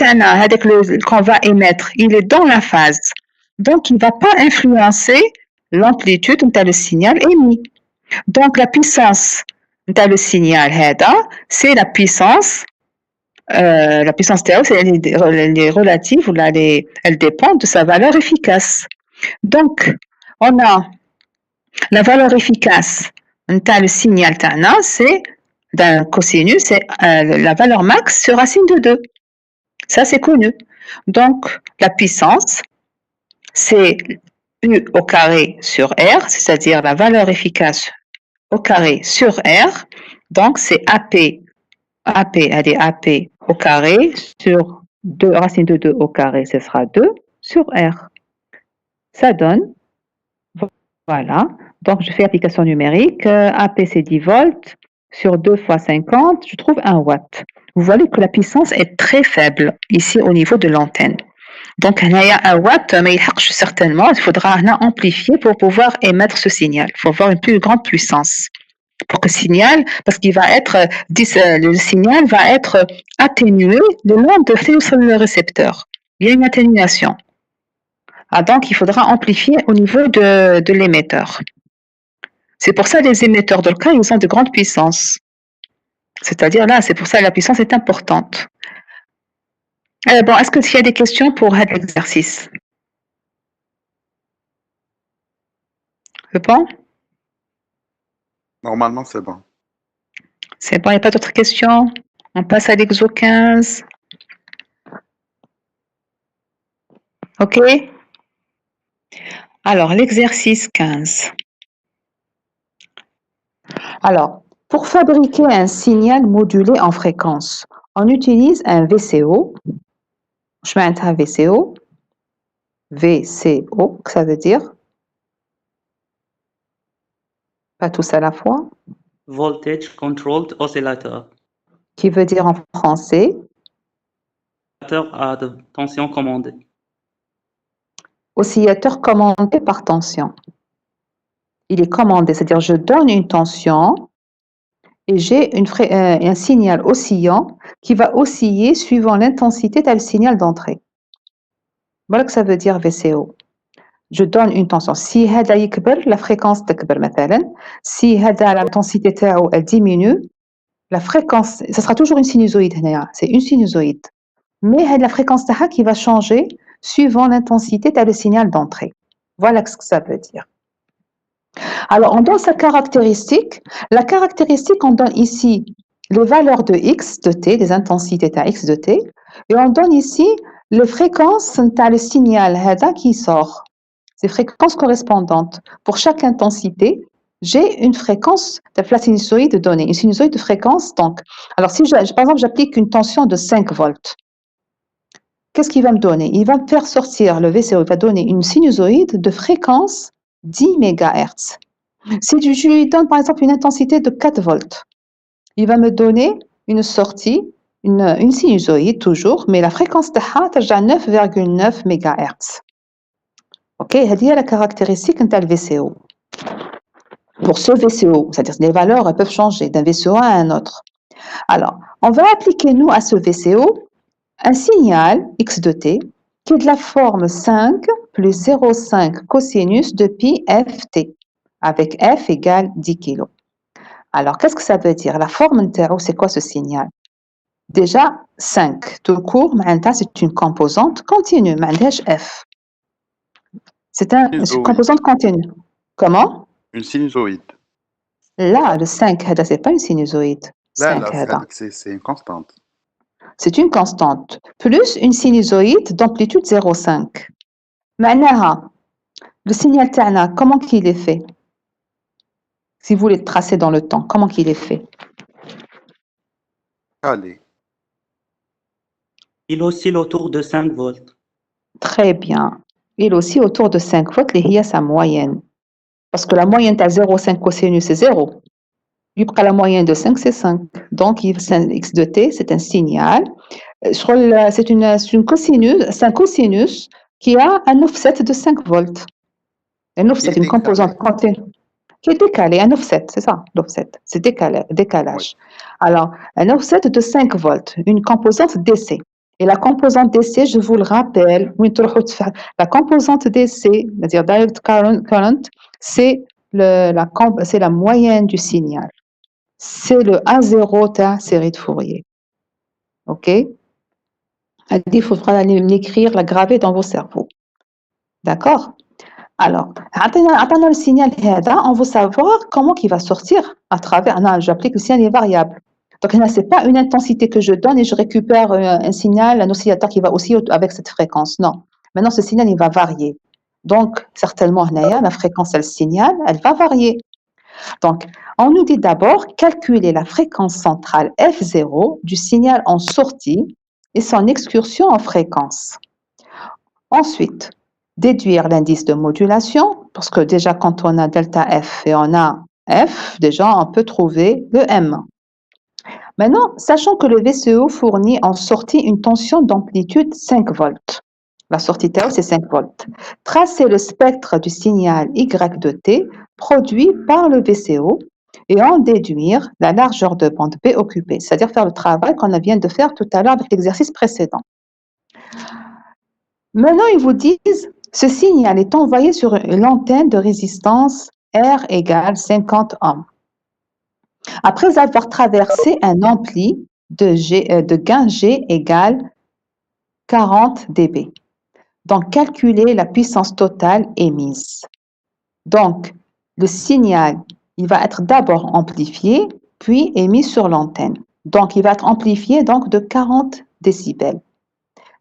qu'on va émettre, il est dans la phase. Donc, il ne va pas influencer l'amplitude dont le signal émis. Donc, la puissance de le signal, c'est la puissance théo, elle est relative, ou elle dépend de sa valeur efficace. Donc, on a la valeur efficace le signal تاعنا, c'est d'un cosinus, c'est la valeur max sur racine de 2. Ça, c'est connu. Donc, la puissance, c'est U au carré sur R, c'est-à-dire la valeur efficace au carré sur R. Donc, c'est elle est AP au carré sur 2, racine de 2 au carré, ce sera 2 sur R. Ça donne, voilà. Donc, je fais application numérique. AP, c'est 10 volts. Sur 2 fois 50, je trouve 1 watt. Vous voyez que la puissance est très faible ici au niveau de l'antenne. Donc, il y a 1 watt, mais certainement, il faudra amplifier pour pouvoir émettre ce signal. Il faut avoir une plus grande puissance pour que le signal, parce qu'il va être, le signal va être atténué le long de le récepteur. Il y a une atténuation. Ah, donc, il faudra amplifier au niveau de l'émetteur. C'est pour ça que les émetteurs de cas, ils ont de grandes puissances. C'est-à-dire là, c'est pour ça que la puissance est importante. Bon, est-ce qu'il y a des questions pour cet exercice? C'est bon? Normalement, c'est bon. C'est bon, il n'y a pas d'autres questions? On passe à l'exo 15. OK? Alors, l'exercice 15. Alors, Pour fabriquer un signal modulé en fréquence, on utilise un VCO. Je mets un VCO. VCO, que ça veut dire? Pas tous à la fois. Voltage Controlled Oscillator. Qui veut dire en français? Oscillateur à de tension commandée. Oscillateur commandé par tension. Il est commandé, c'est-à-dire je donne une tension et j'ai un signal oscillant qui va osciller suivant l'intensité du signal d'entrée. Voilà que ça veut dire VCO. Je donne une tension. Si هذا يكبر, la fréquence تكبر مثلا. Si هذا l'intensité تاعو elle diminue, la fréquence, ça sera toujours une sinusoïde هنايا, c'est une sinusoïde. Mais la fréquence تاعها qui va changer suivant l'intensité du signal d'entrée. Voilà ce que ça veut dire. Alors, on donne sa caractéristique. La caractéristique, on donne ici les valeurs de x de t, des intensités à x de t, et on donne ici les fréquences le signal qui sort. Ces fréquences correspondantes. Pour chaque intensité, j'ai une fréquence de la sinusoïde donnée, une sinusoïde de fréquence. Donc, alors si par exemple j'applique une tension de 5 volts, qu'est-ce qu'il va me donner? Il va me faire sortir, le VCO, il va donner une sinusoïde de fréquence 10 MHz. Si je lui donne par exemple une intensité de 4 volts, il va me donner une sortie, une sinusoïde toujours, mais la fréquence de 9,9 MHz. Ok, c'est la caractéristique de VCO. Pour ce VCO, c'est-à-dire que les valeurs elles peuvent changer d'un VCO à un autre. Alors, on va appliquer nous à ce VCO un signal x de t qui est de la forme 5 plus 0,5 cosinus de pi ft, avec f égale 10 kg. Alors, qu'est-ce que ça veut dire? La forme interne, c'est quoi ce signal? Déjà, 5, tout court, c'est une composante continue, f. C'est une composante continue. Comment? Une sinusoïde. Là, le 5, ce n'est pas une sinusoïde. Là, c'est une constante. C'est une constante, plus une sinusoïde d'amplitude 0,5. Maintenant, le signal Tana, comment qu'il est fait? Si vous voulez le tracer dans le temps, comment qu'il est fait? Allez. Il oscille autour de 5 volts. Très bien. Il oscille autour de 5 volts, et il y a sa moyenne. Parce que la moyenne de 0,5 cosinus, c'est 0. La moyenne de 5, c'est 5. Donc, x de t, c'est un signal. C'est un cosinus qui a un offset de 5 volts. Un offset, une composante continue. Qui est décalé, un offset, c'est ça, l'offset, c'est décalage. Oui. Alors, un offset de 5 volts, une composante DC. Et la composante DC, je vous le rappelle, la composante DC, c'est-à-dire direct current, c'est la moyenne du signal. C'est le A0 de la série de Fourier. OK? Il faudra l'écrire, la graver dans vos cerveaux. D'accord? Alors, attendant le signal, on veut savoir comment il va sortir à travers. J'applique le signal variable. Donc, ce n'est pas une intensité que je donne et je récupère un signal, un oscillateur qui va aussi avec cette fréquence. Non. Maintenant, ce signal, il va varier. Donc, certainement, la fréquence et le signal, elle va varier. Donc, on nous dit d'abord calculer la fréquence centrale F0 du signal en sortie et son excursion en fréquence. Ensuite, déduire l'indice de modulation, parce que déjà quand on a delta F et on a F, déjà on peut trouver le M. Maintenant, sachant que le VCO fournit en sortie une tension d'amplitude 5 volts. La sortie T, c'est 5 volts. Tracer le spectre du signal Y de T produit par le VCO et en déduire la largeur de bande B occupée, c'est-à-dire faire le travail qu'on vient de faire tout à l'heure avec l'exercice précédent. Maintenant, ils vous disent, ce signal est envoyé sur l'antenne de résistance R égale 50 ohms. Après avoir traversé un ampli de gain G égale 40 dB. Donc, calculer la puissance totale émise. Donc, le signal, il va être d'abord amplifié, puis émis sur l'antenne. Donc, il va être amplifié donc, de 40 décibels.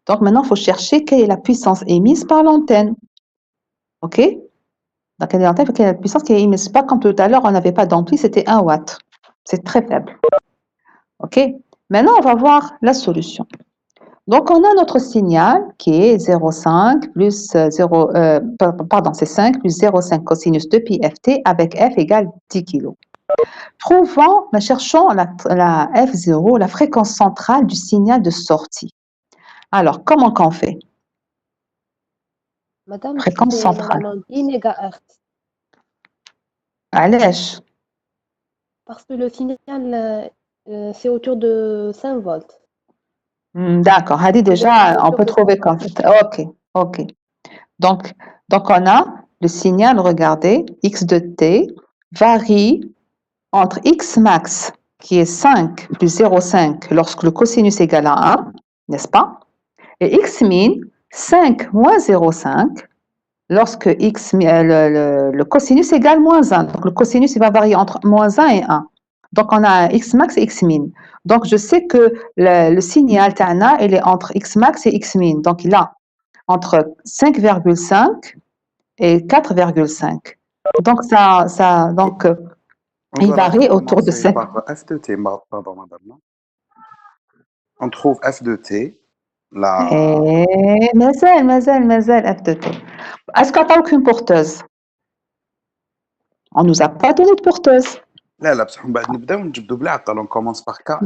Donc, maintenant, il faut chercher quelle est la puissance émise par l'antenne. OK? Donc, quelle est la puissance qui est émise? Pas comme tout à l'heure, on n'avait pas d'ampli, c'était 1 watt. C'est très faible. OK? Maintenant, on va voir la solution. Donc, on a notre signal qui est 0,5 plus 0, pardon, c'est 5 plus 0,5 cosinus de pi ft avec f égale 10 kg. Cherchons la F0, la fréquence centrale du signal de sortie. Alors, comment qu'on fait? Madame, Fréquence c'est centrale. normalement 10 MHz. علاش؟ Parce que le signal, c'est autour de 5 volts. D'accord, Hadi, déjà, on peut trouver comme ça. OK. Donc, on a le signal, regardez, x de t varie entre x max, qui est 5 plus 0,5 lorsque le cosinus égale à 1, n'est-ce pas? Et x min, 5 moins 0,5 lorsque le cosinus égale moins 1. Donc, le cosinus il va varier entre moins 1 et 1. Donc, on a x max et x min. Donc, je sais que le signal Tana, il est entre x max et x min. Donc, il a entre 5,5 et 4,5. Donc, il varie autour de 5. Par f de t, pardon, madame. Non? On trouve f de t, la... Et مازال f de t. Est-ce qu'on n'a aucune porteuse? On ne nous a pas donné de porteuse. لا بصح من بعد نبداو نجبدو بالعقل on commence par k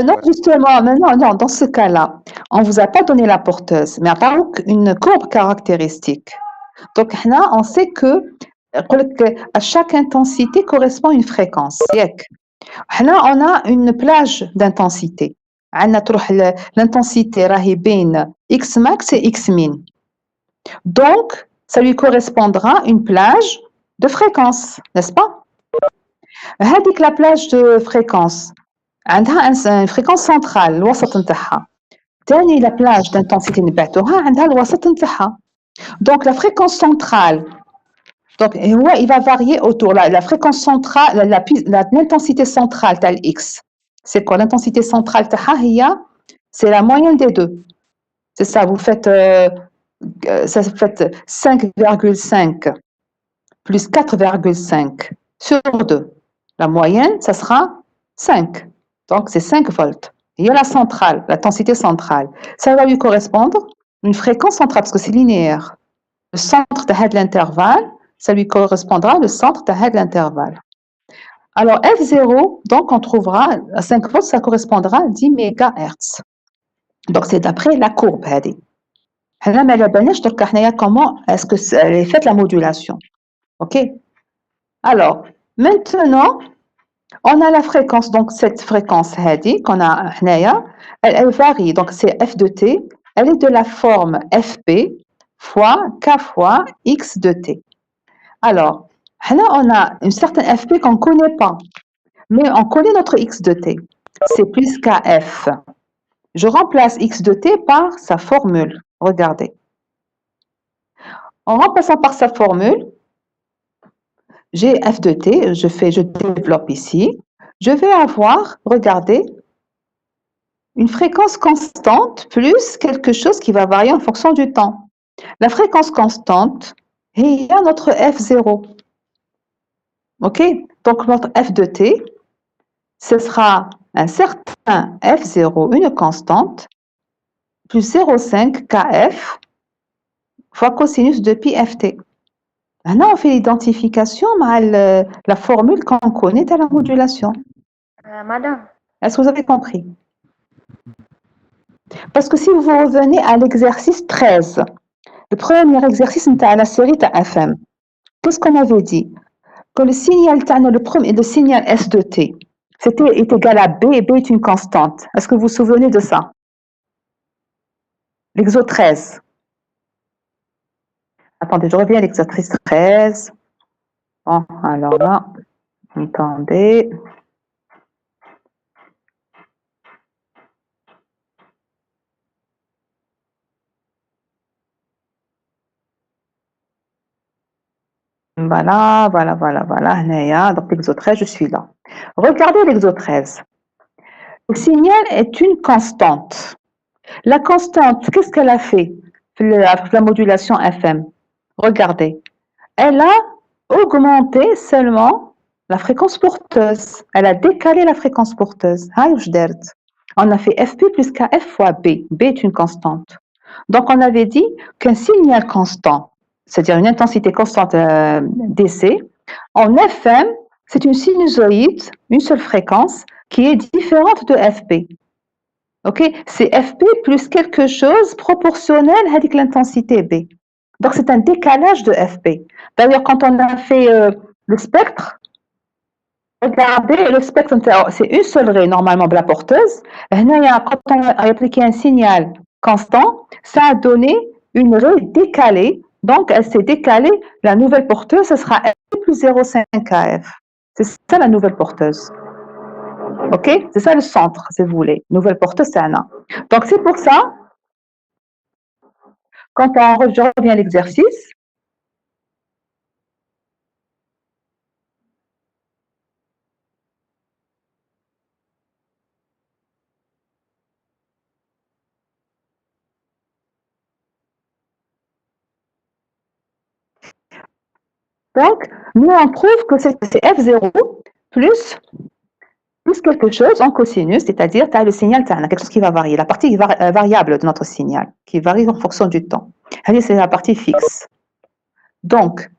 Non, justement, non, dans ce cas-là, on ne vous a pas donné la porteuse, mais apparemment une courbe caractéristique. Donc, on sait que à chaque intensité correspond une fréquence. Là, on a une plage d'intensité. L'intensité راهي بين x max et x min. Donc, ça lui correspondra une plage de fréquence, n'est-ce pas? هذيك la plage de fréquence عندها une fréquence centrale الوسط نتاعها. ثاني la plage d'intensité اللي بعتوها عندها الوسط نتاعها. Donc la fréquence centrale, donc il va varier autour la fréquence centrale, l'intensité centrale تاع x. C'est quoi l'intensité centrale تاعها هي c'est la moyenne des deux. C'est ça, vous faites 5,5 plus 4,5 sur 2. La moyenne, ça sera 5. Donc, c'est 5 volts. Il y a la centrale, l'intensité centrale. Ça va lui correspondre une fréquence centrale, parce que c'est linéaire. Le centre de l'intervalle, ça lui correspondra le centre de l'intervalle. Alors, F0, donc, on trouvera, à 5 volts, ça correspondra à 10 MHz. Donc, c'est d'après la courbe. Comment est-ce que est faite la modulation? OK? Alors, maintenant, on a la fréquence, donc cette fréquence qu'on a, elle varie, donc c'est f de t, elle est de la forme fp fois k fois x de t. Alors, là on a une certaine fp qu'on ne connaît pas, mais on connaît notre x de t, c'est plus kf. Je remplace x de t par sa formule, regardez. En remplaçant par sa formule, j'ai f de t, je développe ici, je vais avoir, regardez, une fréquence constante plus quelque chose qui va varier en fonction du temps. La fréquence constante, il y a notre f0. OK? Donc, notre f de t, ce sera un certain f0, une constante, plus 0,5 kf fois cosinus de pi ft. Maintenant, on fait l'identification à la formule qu'on connaît à la modulation. Madame. Est-ce que vous avez compris? Parce que si vous revenez à l'exercice 13, le premier exercice était à la série FM. Qu'est-ce qu'on avait dit? Que le signal, le signal S de T, est égal à B et B est une constante. Est-ce que vous vous souvenez de ça? L'exo 13. Attendez, je reviens à l'exercice 13. Bon, alors là, attendez. Voilà. Donc, l'exo 13, je suis là. Regardez l'exo 13. Le signal est une constante. La constante, qu'est-ce qu'elle a fait avec la modulation FM? Regardez. Elle a augmenté seulement la fréquence porteuse. Elle a décalé la fréquence porteuse. On a fait FP plus KF fois B. B est une constante. Donc, on avait dit qu'un signal constant, c'est-à-dire une intensité constante DC, en FM, c'est une sinusoïde, une seule fréquence, qui est différente de FP. Ok, c'est FP plus quelque chose proportionnel avec l'intensité B. Donc, c'est un décalage de FP. D'ailleurs, quand on a fait le spectre, regardez, le spectre, c'est une seule raie normalement de la porteuse. Quand on a appliqué un signal constant, ça a donné une raie décalée. Donc, elle s'est décalée. La nouvelle porteuse, ce sera FP plus 0,5 KF. C'est ça la nouvelle porteuse. Ok, c'est ça le centre, si vous voulez. Nouvelle porteuse, c'est un A. Donc, c'est pour ça, quand je reviens à l'exercice, donc, nous, on trouve que c'est F0 plus quelque chose en cosinus, c'est-à-dire tu as le signal, tu as quelque chose qui va varier, la partie variable de notre signal, qui varie en fonction du temps. C'est la partie fixe. Donc,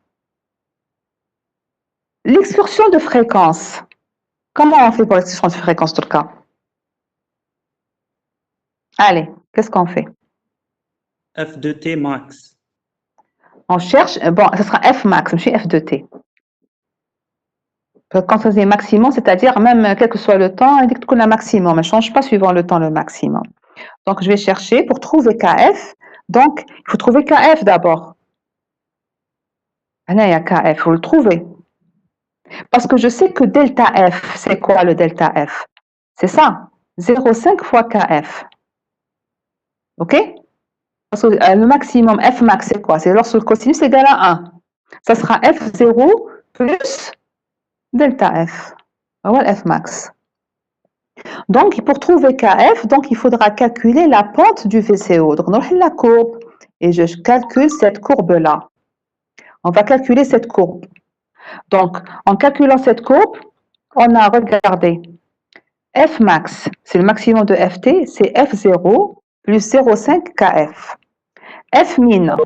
l'excursion de fréquence, comment on fait pour l'excursion de fréquence tout le cas? Allez, qu'est-ce qu'on fait? F de T max. On cherche, bon, ce sera F max, je suis F de T. Quand on dit maximum, c'est-à-dire même quel que soit le temps, il dit que le maximum, elle ne change pas suivant le temps le maximum. Donc, je vais chercher pour trouver KF. Donc, il faut trouver KF d'abord. Là, il y a KF, il faut le trouver. Parce que je sais que delta F, c'est quoi le delta F? C'est ça, 0,5 fois KF. OK? Parce que le maximum, F max, c'est quoi? C'est lorsque le cosinus est égal à 1. Ça sera F0 plus delta F. Voilà F max. Donc, pour trouver KF, donc, il faudra calculer la pente du VCO. Donc, on a la courbe et je calcule cette courbe-là. On va calculer cette courbe. Donc, en calculant cette courbe, on a regardé F max, c'est le maximum de FT, c'est F0 plus 0,5 KF. F min,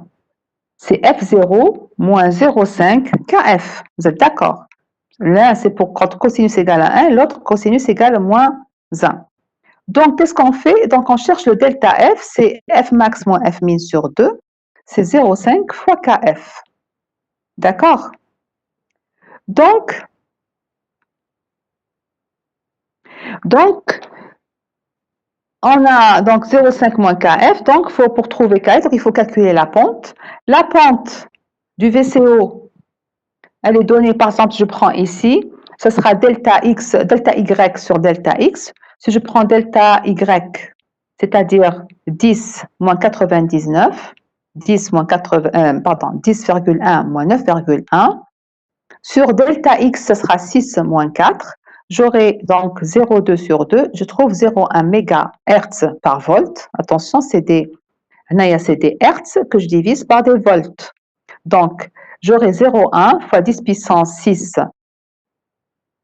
c'est F0 moins 0,5 KF. Vous êtes d'accord? L'un, c'est pour quand cosinus égale à 1, l'autre cosinus égale à moins 1. Donc, qu'est-ce qu'on fait? Donc, on cherche le delta F, c'est F max moins F min sur 2, c'est 0,5 fois KF. D'accord? Donc, on a donc 0,5 moins KF, donc pour trouver KF, donc il faut calculer la pente. La pente du VCO, elle est donnée, par exemple, je prends ici, ce sera delta X, delta Y sur delta X. Si je prends delta Y, c'est-à-dire 10 moins 99, 10,1 moins 9,1, sur delta X, ce sera 6 moins 4. J'aurai donc 0,2 sur 2, je trouve 0,1 MHz par volt. Attention, c'est des hertz que je divise par des volts. Donc, j'aurai 0,1 fois 10 puissance 6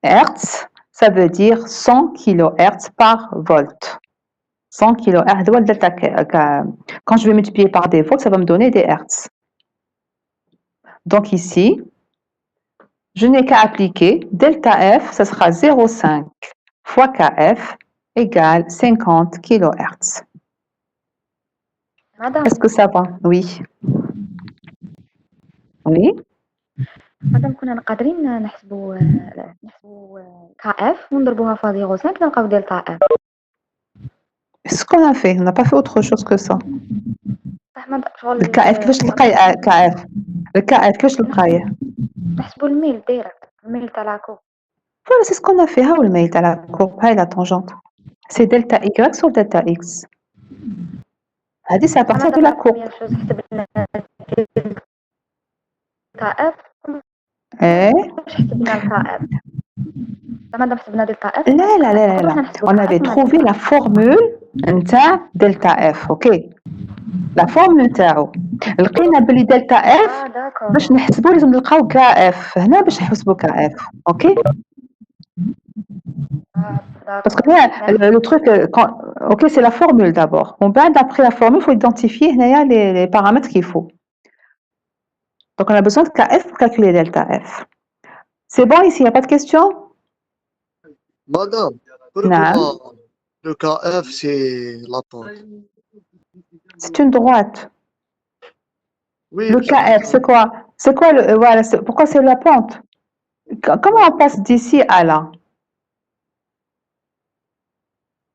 Hertz, ça veut dire 100 kHz par volt. 100 kHz, quand je vais multiplier par des volts, ça va me donner des hertz. Donc ici, je n'ai qu'à appliquer delta F, ça sera 0,5 fois KF égale 50 kHz. Madame, Est-ce que ça va? Oui. Oui. مادام كنا قادرين نحسبوا KF ونضربوها في 0.5 نلقاو دلتا F. C'est ce qu'on a fait. On n'a pas fait autre chose que ça. صح مادام شغل Le KF, كيفاش تلقاي KF? Le KF, كيفاش تلقايه? نحسبوا الميل ديريكت الميل تاع لاكو. Voilà, c'est ce qu'on a fait. ها هو الميل تاع la courbe, ها la tangente. C'est delta Y sur delta X. هذه c'est à partir de la courbe. حسبنا KF حسبنا KF. مادام حسبنا دلتا F. لا. On avait trouvé la formule نتاع delta F, ok? La formule تاعو. لقينا بلي دلتا اف d'accord. باش نحسبوا لازم نلقاو كا اف هنا باش نحسبوا كا اف اوكي parce que là, D'accord. le truc ok c'est la formule d'abord on va d'après la formule il faut identifier هنايا les paramètres qu'il faut donc on a besoin de kf pour calculer delta f c'est bon ici il n'y a pas de question Madame, non pourquoi le KF c'est la pente? c'est une droite Oui, le kf c'est quoi le voilà pourquoi c'est la pente comment on passe d'ici à là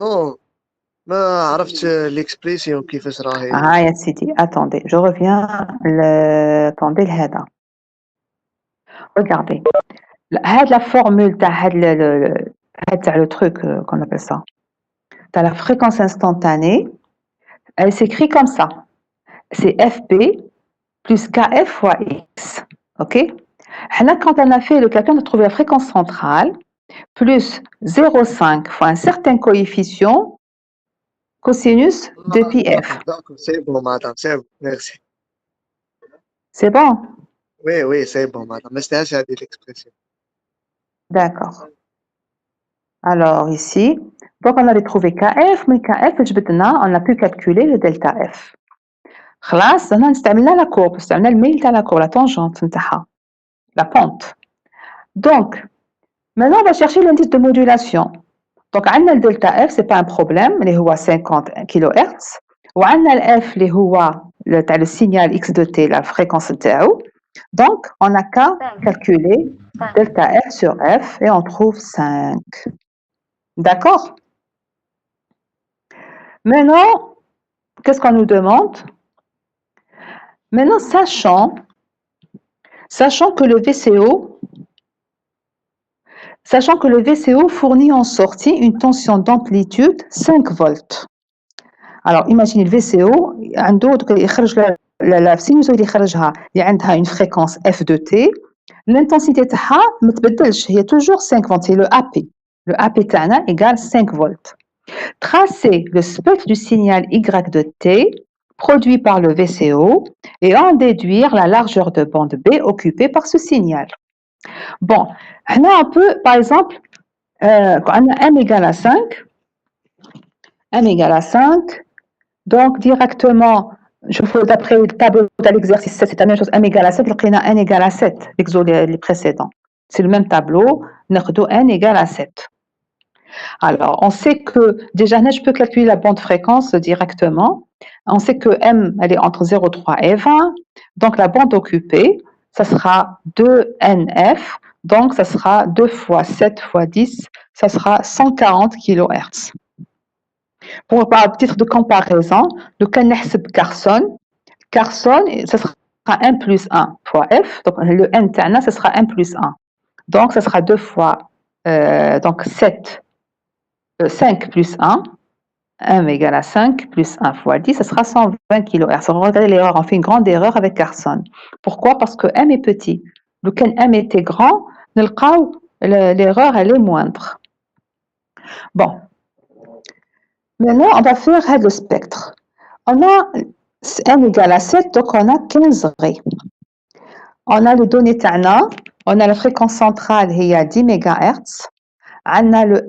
non, ما عرفت l'expression كيفاش راهي. ah يا سيدي attendez je reviens attendez l'hada regardez هاد la formule تاع هاد تاع le truc qu'on appelle ça t'as la fréquence instantanée elle s'écrit comme ça c'est fp plus kf fois x ok quand on a fait le calcul on a trouvé la fréquence centrale plus 0,5 fois un certain coefficient cosinus de pi f. D'accord, c'est bon, madame, c'est bon, merci. C'est bon? Oui, c'est bon, madame. Mais c'était assez l'expression. D'accord. Alors ici, donc on avait trouvé KF, mais KF, on a pu calculer le delta F. خلاص هنا استعملنا la courbe, استعملنا الميل تاع la courbe, la tangente نتاعها, la pente. Donc, maintenant on va chercher l'indice de modulation. Donc عندنا le delta F, c'est pas un problème, اللي هو 50 kHz. وعندنا le F اللي هو le signal X de T, la fréquence تاعو. Donc, on n'a qu'à calculer delta F sur F et on trouve 5. D'accord? Maintenant, qu'est-ce qu'on nous demande? Maintenant, sachant que le VCO fournit en sortie une tension d'amplitude 5 volts. Alors, imaginez le VCO, la sinusoïde اللي يخرجها اللي عندها une fréquence F de T, l'intensité تاعها ما تبدلش, هي toujours 5 volts, c'est le AP. Le AP تاعنا égale 5 volts. Tracer le spectre du signal Y de T produit par le VCO et en déduire la largeur de bande B occupée par ce signal. Bon, on peut, par exemple, quand on a M égale à 5, donc directement, je fais d'après le tableau de l'exercice, c'est la même chose, M égale à 7, on a N égale à 7, les précédents. C'est le même tableau, N égale à 7. Alors, on sait que, déjà, je peux calculer la bande fréquence directement. On sait que M, elle est entre 0,3 et 20. Donc, la bande occupée, ça sera 2NF. Donc, ça sera 2 fois 7 fois 10. Ça sera 140 kHz. Pour un titre de comparaison, le Carson, ça sera 1 plus 1 fois F. Donc, le N, ça sera 1 plus 1. Donc, ça sera 2 fois, donc 5 plus 1, 1 égale à 5 plus 1 fois 10, ça sera 120 kHz. Regardez l'erreur, on fait une grande erreur avec Carson. Pourquoi? Parce que M est petit. Donc, quand M était grand, l'erreur, elle est moindre. Bon. Maintenant, on va faire le spectre. On a M égale à 7, donc on a 15 raies. On a les données TANA, on a la fréquence centrale, il y a 10 MHz. On a le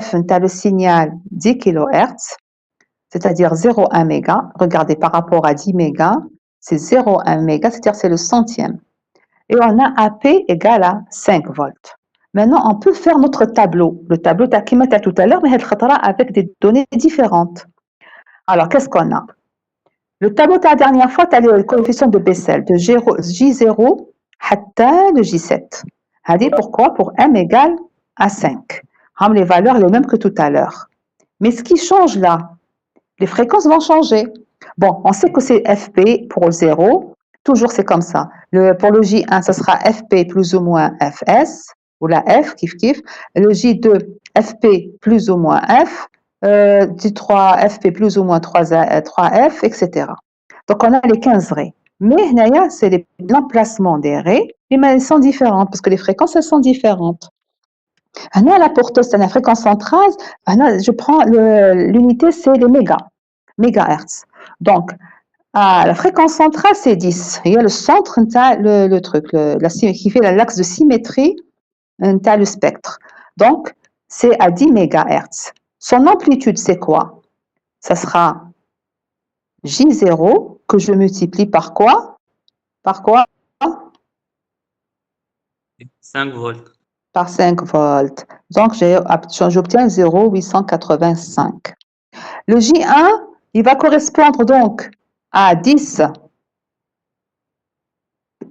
F, le signal 10 kHz, c'est-à-dire 0,1 méga. Regardez, par rapport à 10 mégas, c'est 0,1 méga, c'est-à-dire c'est le centième. Et on a AP égale à 5 volts. Maintenant, on peut faire notre tableau. Le tableau qui m'a tout à l'heure, mais avec des données différentes. Alors, qu'est-ce qu'on a? Le tableau de la dernière fois, tu as le coefficient de Bessel, de J0 à le J7. Pourquoi? Pour M égale à 5. Les valeurs les mêmes que tout à l'heure. Mais ce qui change là, les fréquences vont changer. Bon, on sait que c'est FP pour le 0. Toujours, c'est comme ça. Pour le J1, ce sera FP plus ou moins FS, ou la F, kiff. Le J2, FP plus ou moins F. J3, FP plus ou moins 3F, etc. Donc, on a les 15 raies. Mais, c'est l'emplacement des raies, mais elles sont différentes, parce que les fréquences, elles sont différentes. La porteuse, c'est la fréquence centrale. Je prends l'unité, c'est les mégahertz. Donc, Ah, la fréquence centrale, c'est 10. Il y a le centre, le truc, qui fait l'axe de symétrie, t'as le spectre. Donc, c'est à 10 MHz. Son amplitude, c'est quoi? Ça sera J0 que je multiplie par quoi? Par quoi? 5 volts. Par 5 volts. Donc, j'obtiens 0,885. Le J1, il va correspondre donc à 10.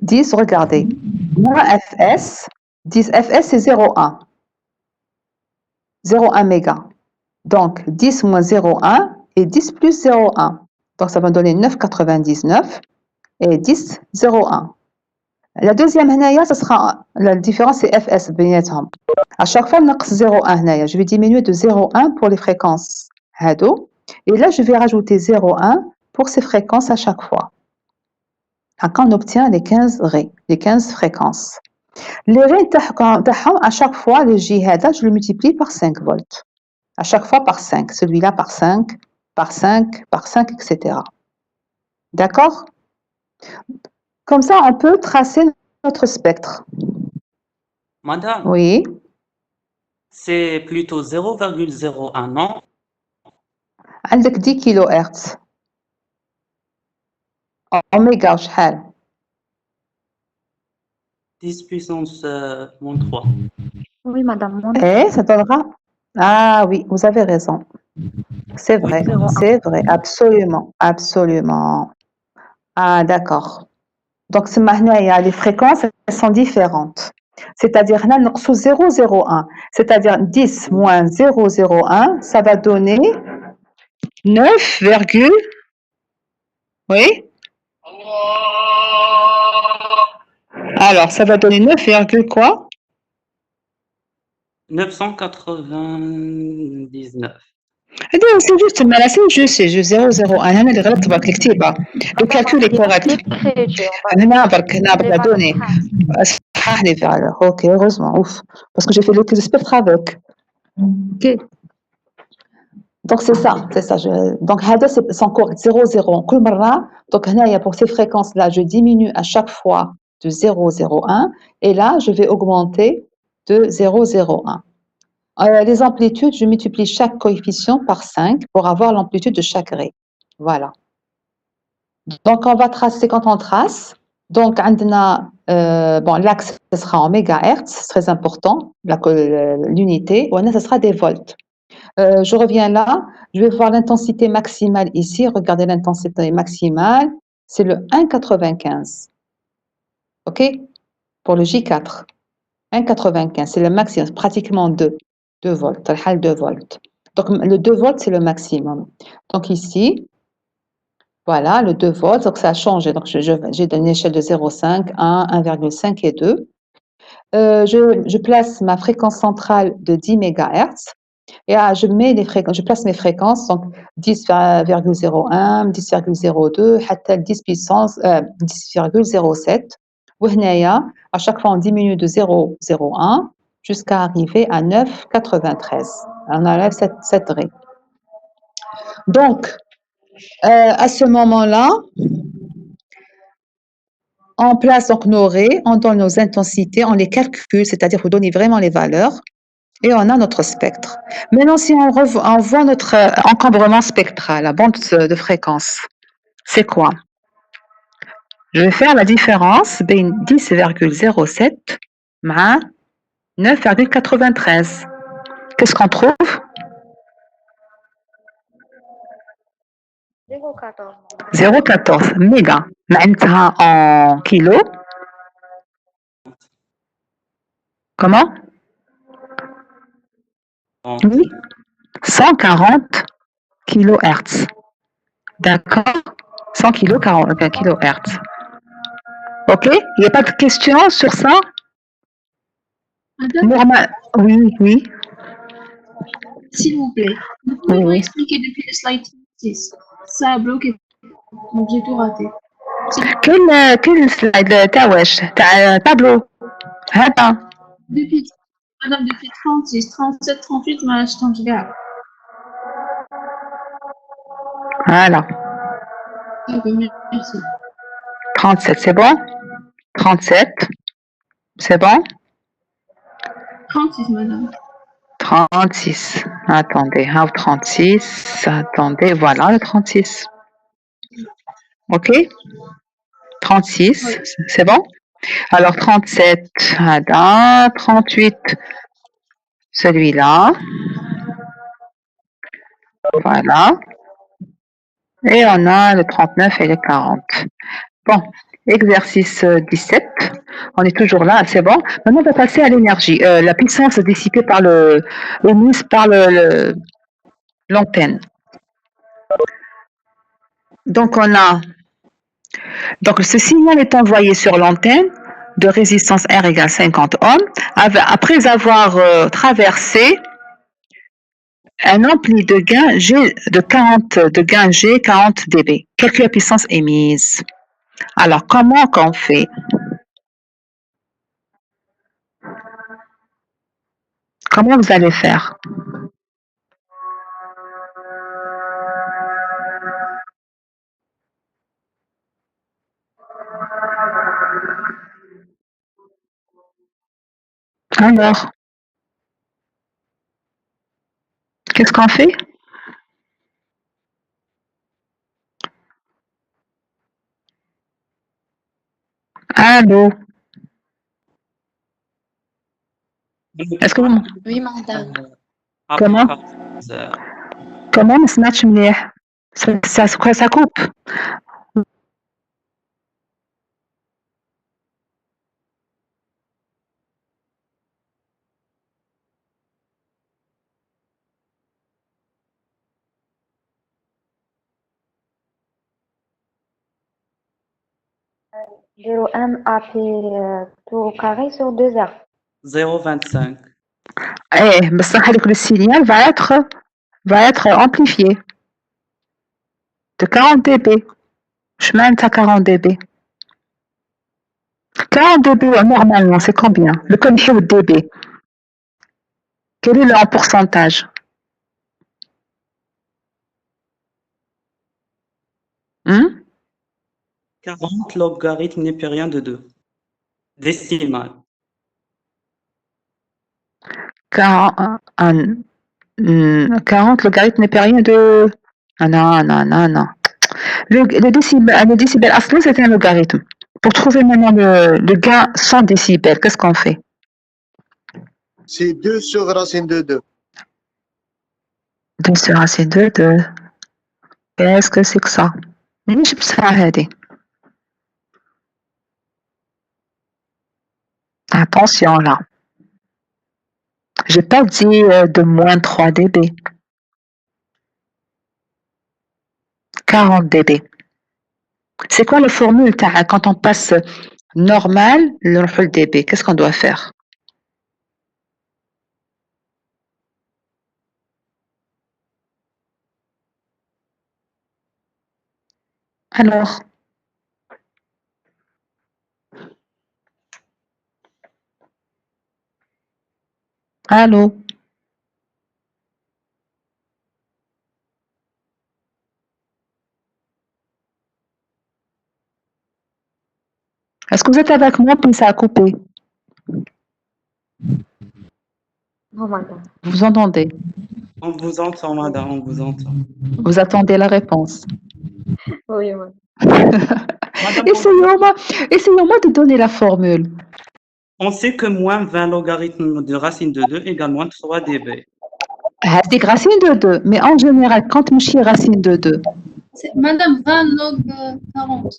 10, regardez. Moins Fs. 10 Fs, c'est 0,1. 0,1 méga. Donc, 10 moins 0,1 et 10 plus 0,1. Donc, ça va donner 9,99 et 10, 0,1. La deuxième هنايا, ça sera, la différence c'est Fs بيناتهم. À chaque fois, نقص 0,1 هنايا. Je vais diminuer de 0,1 pour les fréquences هادو. Et là, je vais rajouter 0,1 pour ces fréquences à chaque fois. Quand on obtient les 15 raies, les 15 fréquences. Les raies, à chaque fois, le J هذا, je le multiplie par 5 volts. À chaque fois par 5. Celui-là par 5, par 5, par 5, etc. D'accord? Comme ça, on peut tracer notre spectre. Madame, Oui. c'est plutôt 0,01, non? عندك 10 كيلو هرتز. أوميغا وشحال؟ 10 puissance moins 3. Oui, madame. Eh, ça donnera. Ah oui, vous avez raison. C'est vrai, 0,1. c'est vrai, absolument, absolument. Ah, d'accord. Donc, les fréquences, elles sont différentes. C'est-à-dire, là, nous avons 0,01. C'est-à-dire, 10 moins 0,01, ça va donner 9, oui. Alors, ça va donner 9, quoi? 999. C'est juste, mais là, c'est juste 0,01. هنا اللي غلطت برك الكتيبة. Le calcul est correct. هنا برك la donnée. صحح لي فعلا. Ok, heureusement. Ouf. Parce que j'ai fait le spectre avec. Ok. Donc c'est ça, c'est ça. Donc هذا c'est encore 0,0 كل مرة. Donc هنايا pour ces fréquences là, je diminue à chaque fois de 0,01 et là je vais augmenter de 0,01. Les amplitudes, je multiplie chaque coefficient par 5 pour avoir l'amplitude de chaque raie. Voilà. Donc on va tracer quand on trace. Donc bon, l'axe ce sera en mégahertz, c'est très important, l'unité, ou ce sera des volts. Je reviens là, je vais voir l'intensité maximale ici. Regardez l'intensité maximale, c'est le 1,95. OK? Pour le J4. 1,95, c'est le maximum, pratiquement 2 volts. 2 volts. Donc le 2 volts, c'est le maximum. Donc ici, voilà, le 2 volts, donc ça a changé. Donc j'ai une échelle de 0,5, 1, 1,5 et 2. Je place ma fréquence centrale de 10 MHz. Et je place mes fréquences, donc 10,01, 10,02, 10 puissance 10,07. À chaque fois, on diminue de 0,01 jusqu'à arriver à 9,93. On enlève cette raie. Donc, à ce moment-là, on place donc nos raies, on donne nos intensités, on les calcule, c'est-à-dire vous donnez vraiment les valeurs. Et on a notre spectre. Maintenant, si on voit notre encombrement spectral, la bande de fréquence, c'est quoi? Je vais faire la différence entre 10,07 et 9,93. Qu'est-ce qu'on trouve? 0,14 méga. معناتها en kilo. Comment? Oui. 140 kHz. D'accord? 100 kHz. Ok? Il n'y a pas de question sur ça? Madame, Normal. Oui, oui. s'il vous plaît, vous Oui, pouvez oui. m'expliquer depuis le slide 6. Ça a bloqué. Donc j'ai tout raté. Quel slide تاع واش تاع tableau هذا Depuis, madame, depuis 36, 37, 38, ما شفتهمش كاع. voilà Merci. 37, c'est bon? 37, c'est bon? 36, madame. 36. Attendez, 36. Attendez, voilà le 36. OK? 36, Oui. c'est bon? Alors 37, voilà. 38, celui-là. Voilà. Et on a le 39 et le 40. Bon, exercice 17. On est toujours là, c'est bon. Maintenant, on va passer à l'énergie. La puissance dissipée par émise par l'antenne. Donc, ce signal est envoyé sur l'antenne de résistance R égale 50 ohms après avoir traversé un ampli de gain G de 40 dB. Calcule la puissance émise. Alors, comment qu'on fait? Comment vous allez faire? Alors, qu'est-ce qu'on fait? Allô? Est-ce que vous... Oui, madame. Après Comment? 14 heures. Comment ما سمعتش مليح؟ Ça coupe. نديرو M AP tout carré sur 2R. 0,25. Eh, بصح هذاك le signal va être amplifié de 40 dB. Chemin de 40 dB. 40 dB normalement, c'est combien? Le combien de dB? Quel est le pourcentage? Hmm? 40 logarithme népérien de 2. Décimal. 40 logarithme népérien de... Ah non, non, non, non. Le décibel aslan, c'est un logarithme. Pour trouver maintenant le gain 100 décibels, qu'est-ce qu'on fait? C'est 2 sur racine de 2. 2 sur racine de 2. Qu'est-ce que c'est que ça? مانيش بصحة هذه. Attention là. J'ai pas dit de moins 3 dB. 40 dB. C'est quoi la formule quand on passe normal, le dB? Qu'est-ce qu'on doit faire? Alors? Allô? Est-ce que vous êtes avec moi puis ça a coupé? Non, madame. Vous entendez? On vous entend, madame, on vous entend. Vous attendez la réponse. Oui, madame. Madame, Essayons-moi de donner la formule. on sait que moins 20 logarithme de racine de 2 égale moins 3 dB. C'est racine de 2, mais en général, quand je suis racine de 2, Madame, 20 log 40.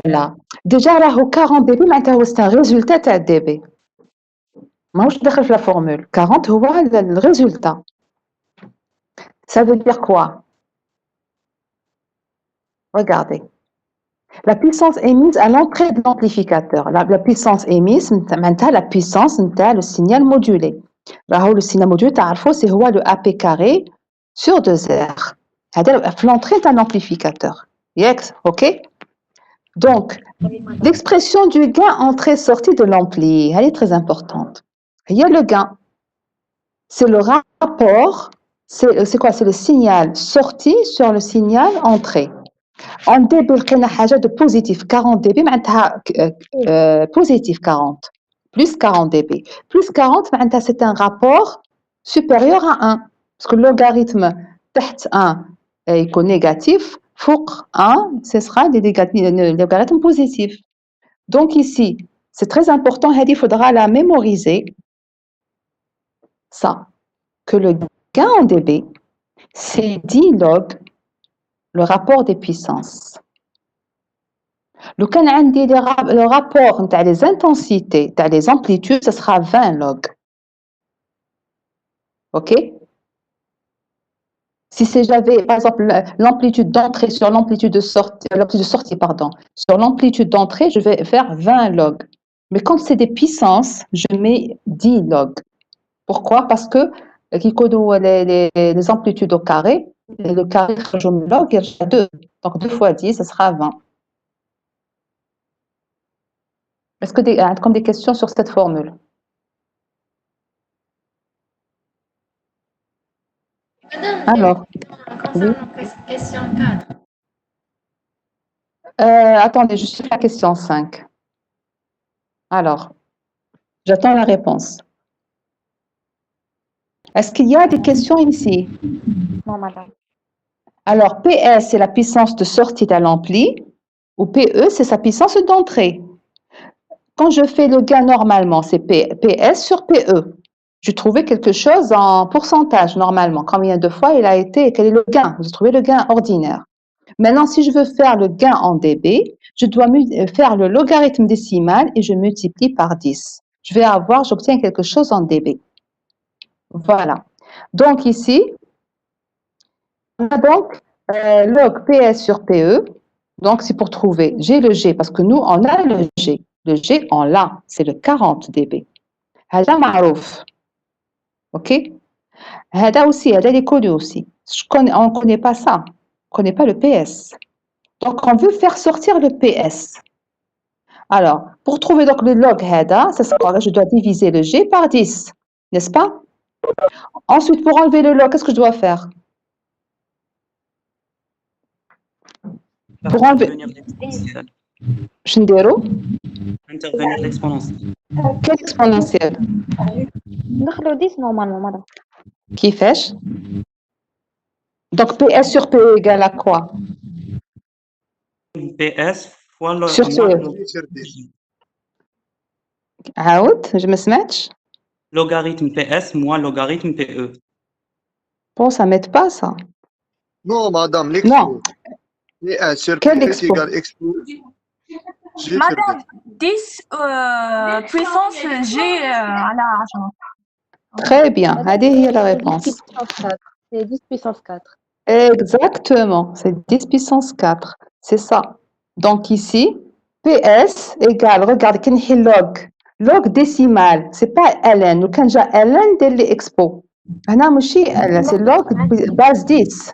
là, déjà, là, au 40 dB, c'est un résultat de dB. Moi, je décris la formule. 40, c'est le résultat. Ça veut dire quoi? Regardez. La puissance émise à l'entrée de l'amplificateur. La puissance émise, c'est la puissance, c'est le signal modulé. Le signal modulé, c'est le AP carré sur 2R. C'est l'entrée d'un amplificateur. Yes, ok? Donc, l'expression du gain entrée-sortie de l'ampli, elle est très importante. Il y a le gain. C'est le rapport c'est quoi? C'est le signal sortie sur le signal entrée. En dB لقينا حاجة de positif 40 dB معناتها positif 40 plus 40 dB plus 40 معناتها c'est un rapport supérieur à 1 parce que le logarithme تحت 1 يكون négatif فوق 1 ce sera des logarithmes positifs. Donc ici c'est très important, il faudra la mémoriser ça que le gain en dB c'est 10 log le rapport des puissances. Le cas le rapport entre les intensités, les amplitudes, ce sera 20 log. OK? Si j'avais, par exemple, l'amplitude d'entrée sur l'amplitude de sortie, pardon, sur l'amplitude d'entrée, je vais faire 20 log. Mais quand c'est des puissances, je mets 10 log. Pourquoi? Parce que les amplitudes au carré, le carré log, il y a 2. Donc 2 fois 10, ce sera 20. Est-ce que vous avez des questions sur cette formule? Madame, Alors, concernant question 4, attendez, je suis à la question 5. Alors, j'attends la réponse. Est-ce qu'il y a des questions ici? Non, madame. Alors, PS, c'est la puissance de sortie de l'ampli, ou PE, c'est sa puissance d'entrée. Quand je fais le gain normalement, c'est PS sur PE. Je trouvais quelque chose en pourcentage normalement. Combien de fois il a été, quel est le gain? J'ai trouvé le gain ordinaire. Maintenant, si je veux faire le gain en dB, je dois faire le logarithme décimal et je multiplie par 10. J'obtiens quelque chose en dB. Voilà. Donc ici, on a donc log PS sur PE. Donc c'est pour trouver, j'ai le G, parce que nous, on a le G. Le G, on l'a, c'est le 40 dB. هذا معروف. OK? هذا aussi, هذا il est connu aussi. On ne connaît pas ça. On ne connaît pas le PS. Donc, on veut faire sortir le PS. Alors, pour trouver donc le log هذا, je dois diviser le G par 10, n'est-ce pas? Ensuite, pour enlever le log, qu'est-ce que je dois faire? Pour enlever, Intervenir l'exponentielle. je نديرو Intervenir l'exponentielle. quel exponentiel? ندخلو 10 normalement, madame. كيفاش؟ Donc, PS sur PE égale à quoi? PS fois le Sur moins PE. عاود je ما سمعتش. logarithme PS moins logarithme PE. Bon, ça m'aide pas ça. Non, madame, Non. l'expo. Et sur Quel PS expo? égale expo. G sur Madame, 10 puissance G à la H. Très bien. هذه هي la réponse. 10 puissance 4. C'est 10 puissance 4. Exactement, c'est 10 puissance 4, c'est ça. Donc ici, PS égale, regardez, كي نحي log décimal, c'est pas ln, لو كان جا ln دير لي expo. هنا ماشي ln, c'est log base 10.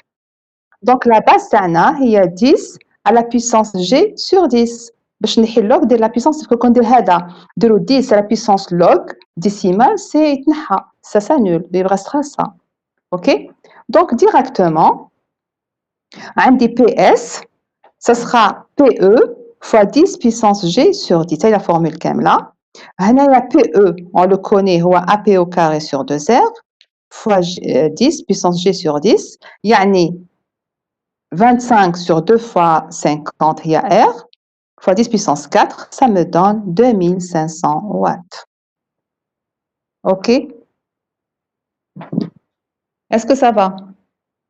Donc la base تاعنا هي 10 à la puissance g sur 10. باش نحي log دير la puissance كون ندير هذا نديرو 10 à la puissance log décimal, c'est يتنحى, ça s'annule, il restera ça. OK? Donc, directement, un des PS, ça sera PE fois 10 puissance G sur 10. C'est la formule qu'elle là. La PE, on le connaît, ou AP au carré sur 2R fois 10 puissance G sur 10. Yani 25 sur 2 fois 50, il y a R, fois 10 puissance 4, ça me donne 2500 watts. OK? Est-ce que ça va?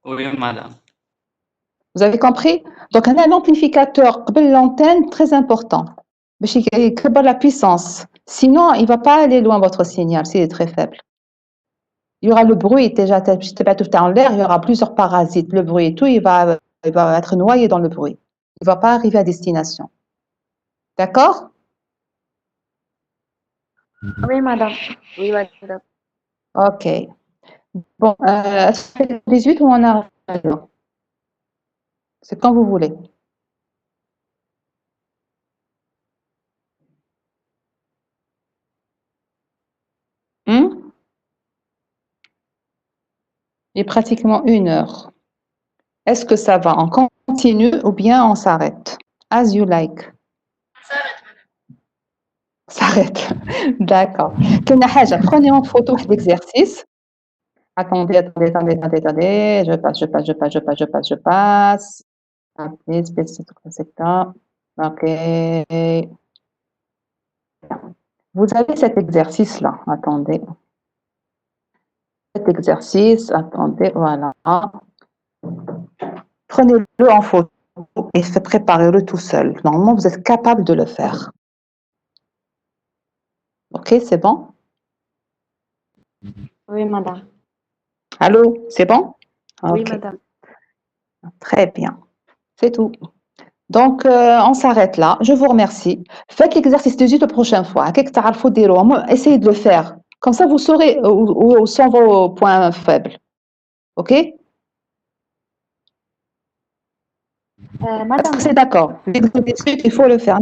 Oui, madame. Vous avez compris? Donc, on a un amplificateur, l'antenne, très important. Il crée la puissance. Sinon, il ne va pas aller loin, votre signal, s'il est très faible. Il y aura le bruit, déjà, tout en l'air, il y aura plusieurs parasites. Le bruit et tout, il va être noyé dans le bruit. Il ne va pas arriver à destination. D'accord? Oui, madame. Oui, madame. OK. Bon, est-ce que c'est 18 ou on a... C'est quand vous voulez. Et pratiquement 1 heure. Est-ce que ça va? On continue ou bien on s'arrête? As you like. S'arrête. D'accord. Prenez en photo l'exercice. Attendez. Je passe. Ok. Vous avez cet exercice-là. Attendez. Cet exercice, attendez, voilà. Prenez-le en photo et préparez-le tout seul. Normalement, vous êtes capable de le faire. Ok, c'est bon? Oui, madame. Allô, c'est bon? Oui, Ok, madame. très bien. C'est tout. Donc, on s'arrête là. Je vous remercie. Faites l'exercice de suite la prochaine fois. Essayez de le faire. Comme ça, vous saurez où sont vos points faibles. OK? Est-ce madame, que c'est d'accord? Il faut le faire.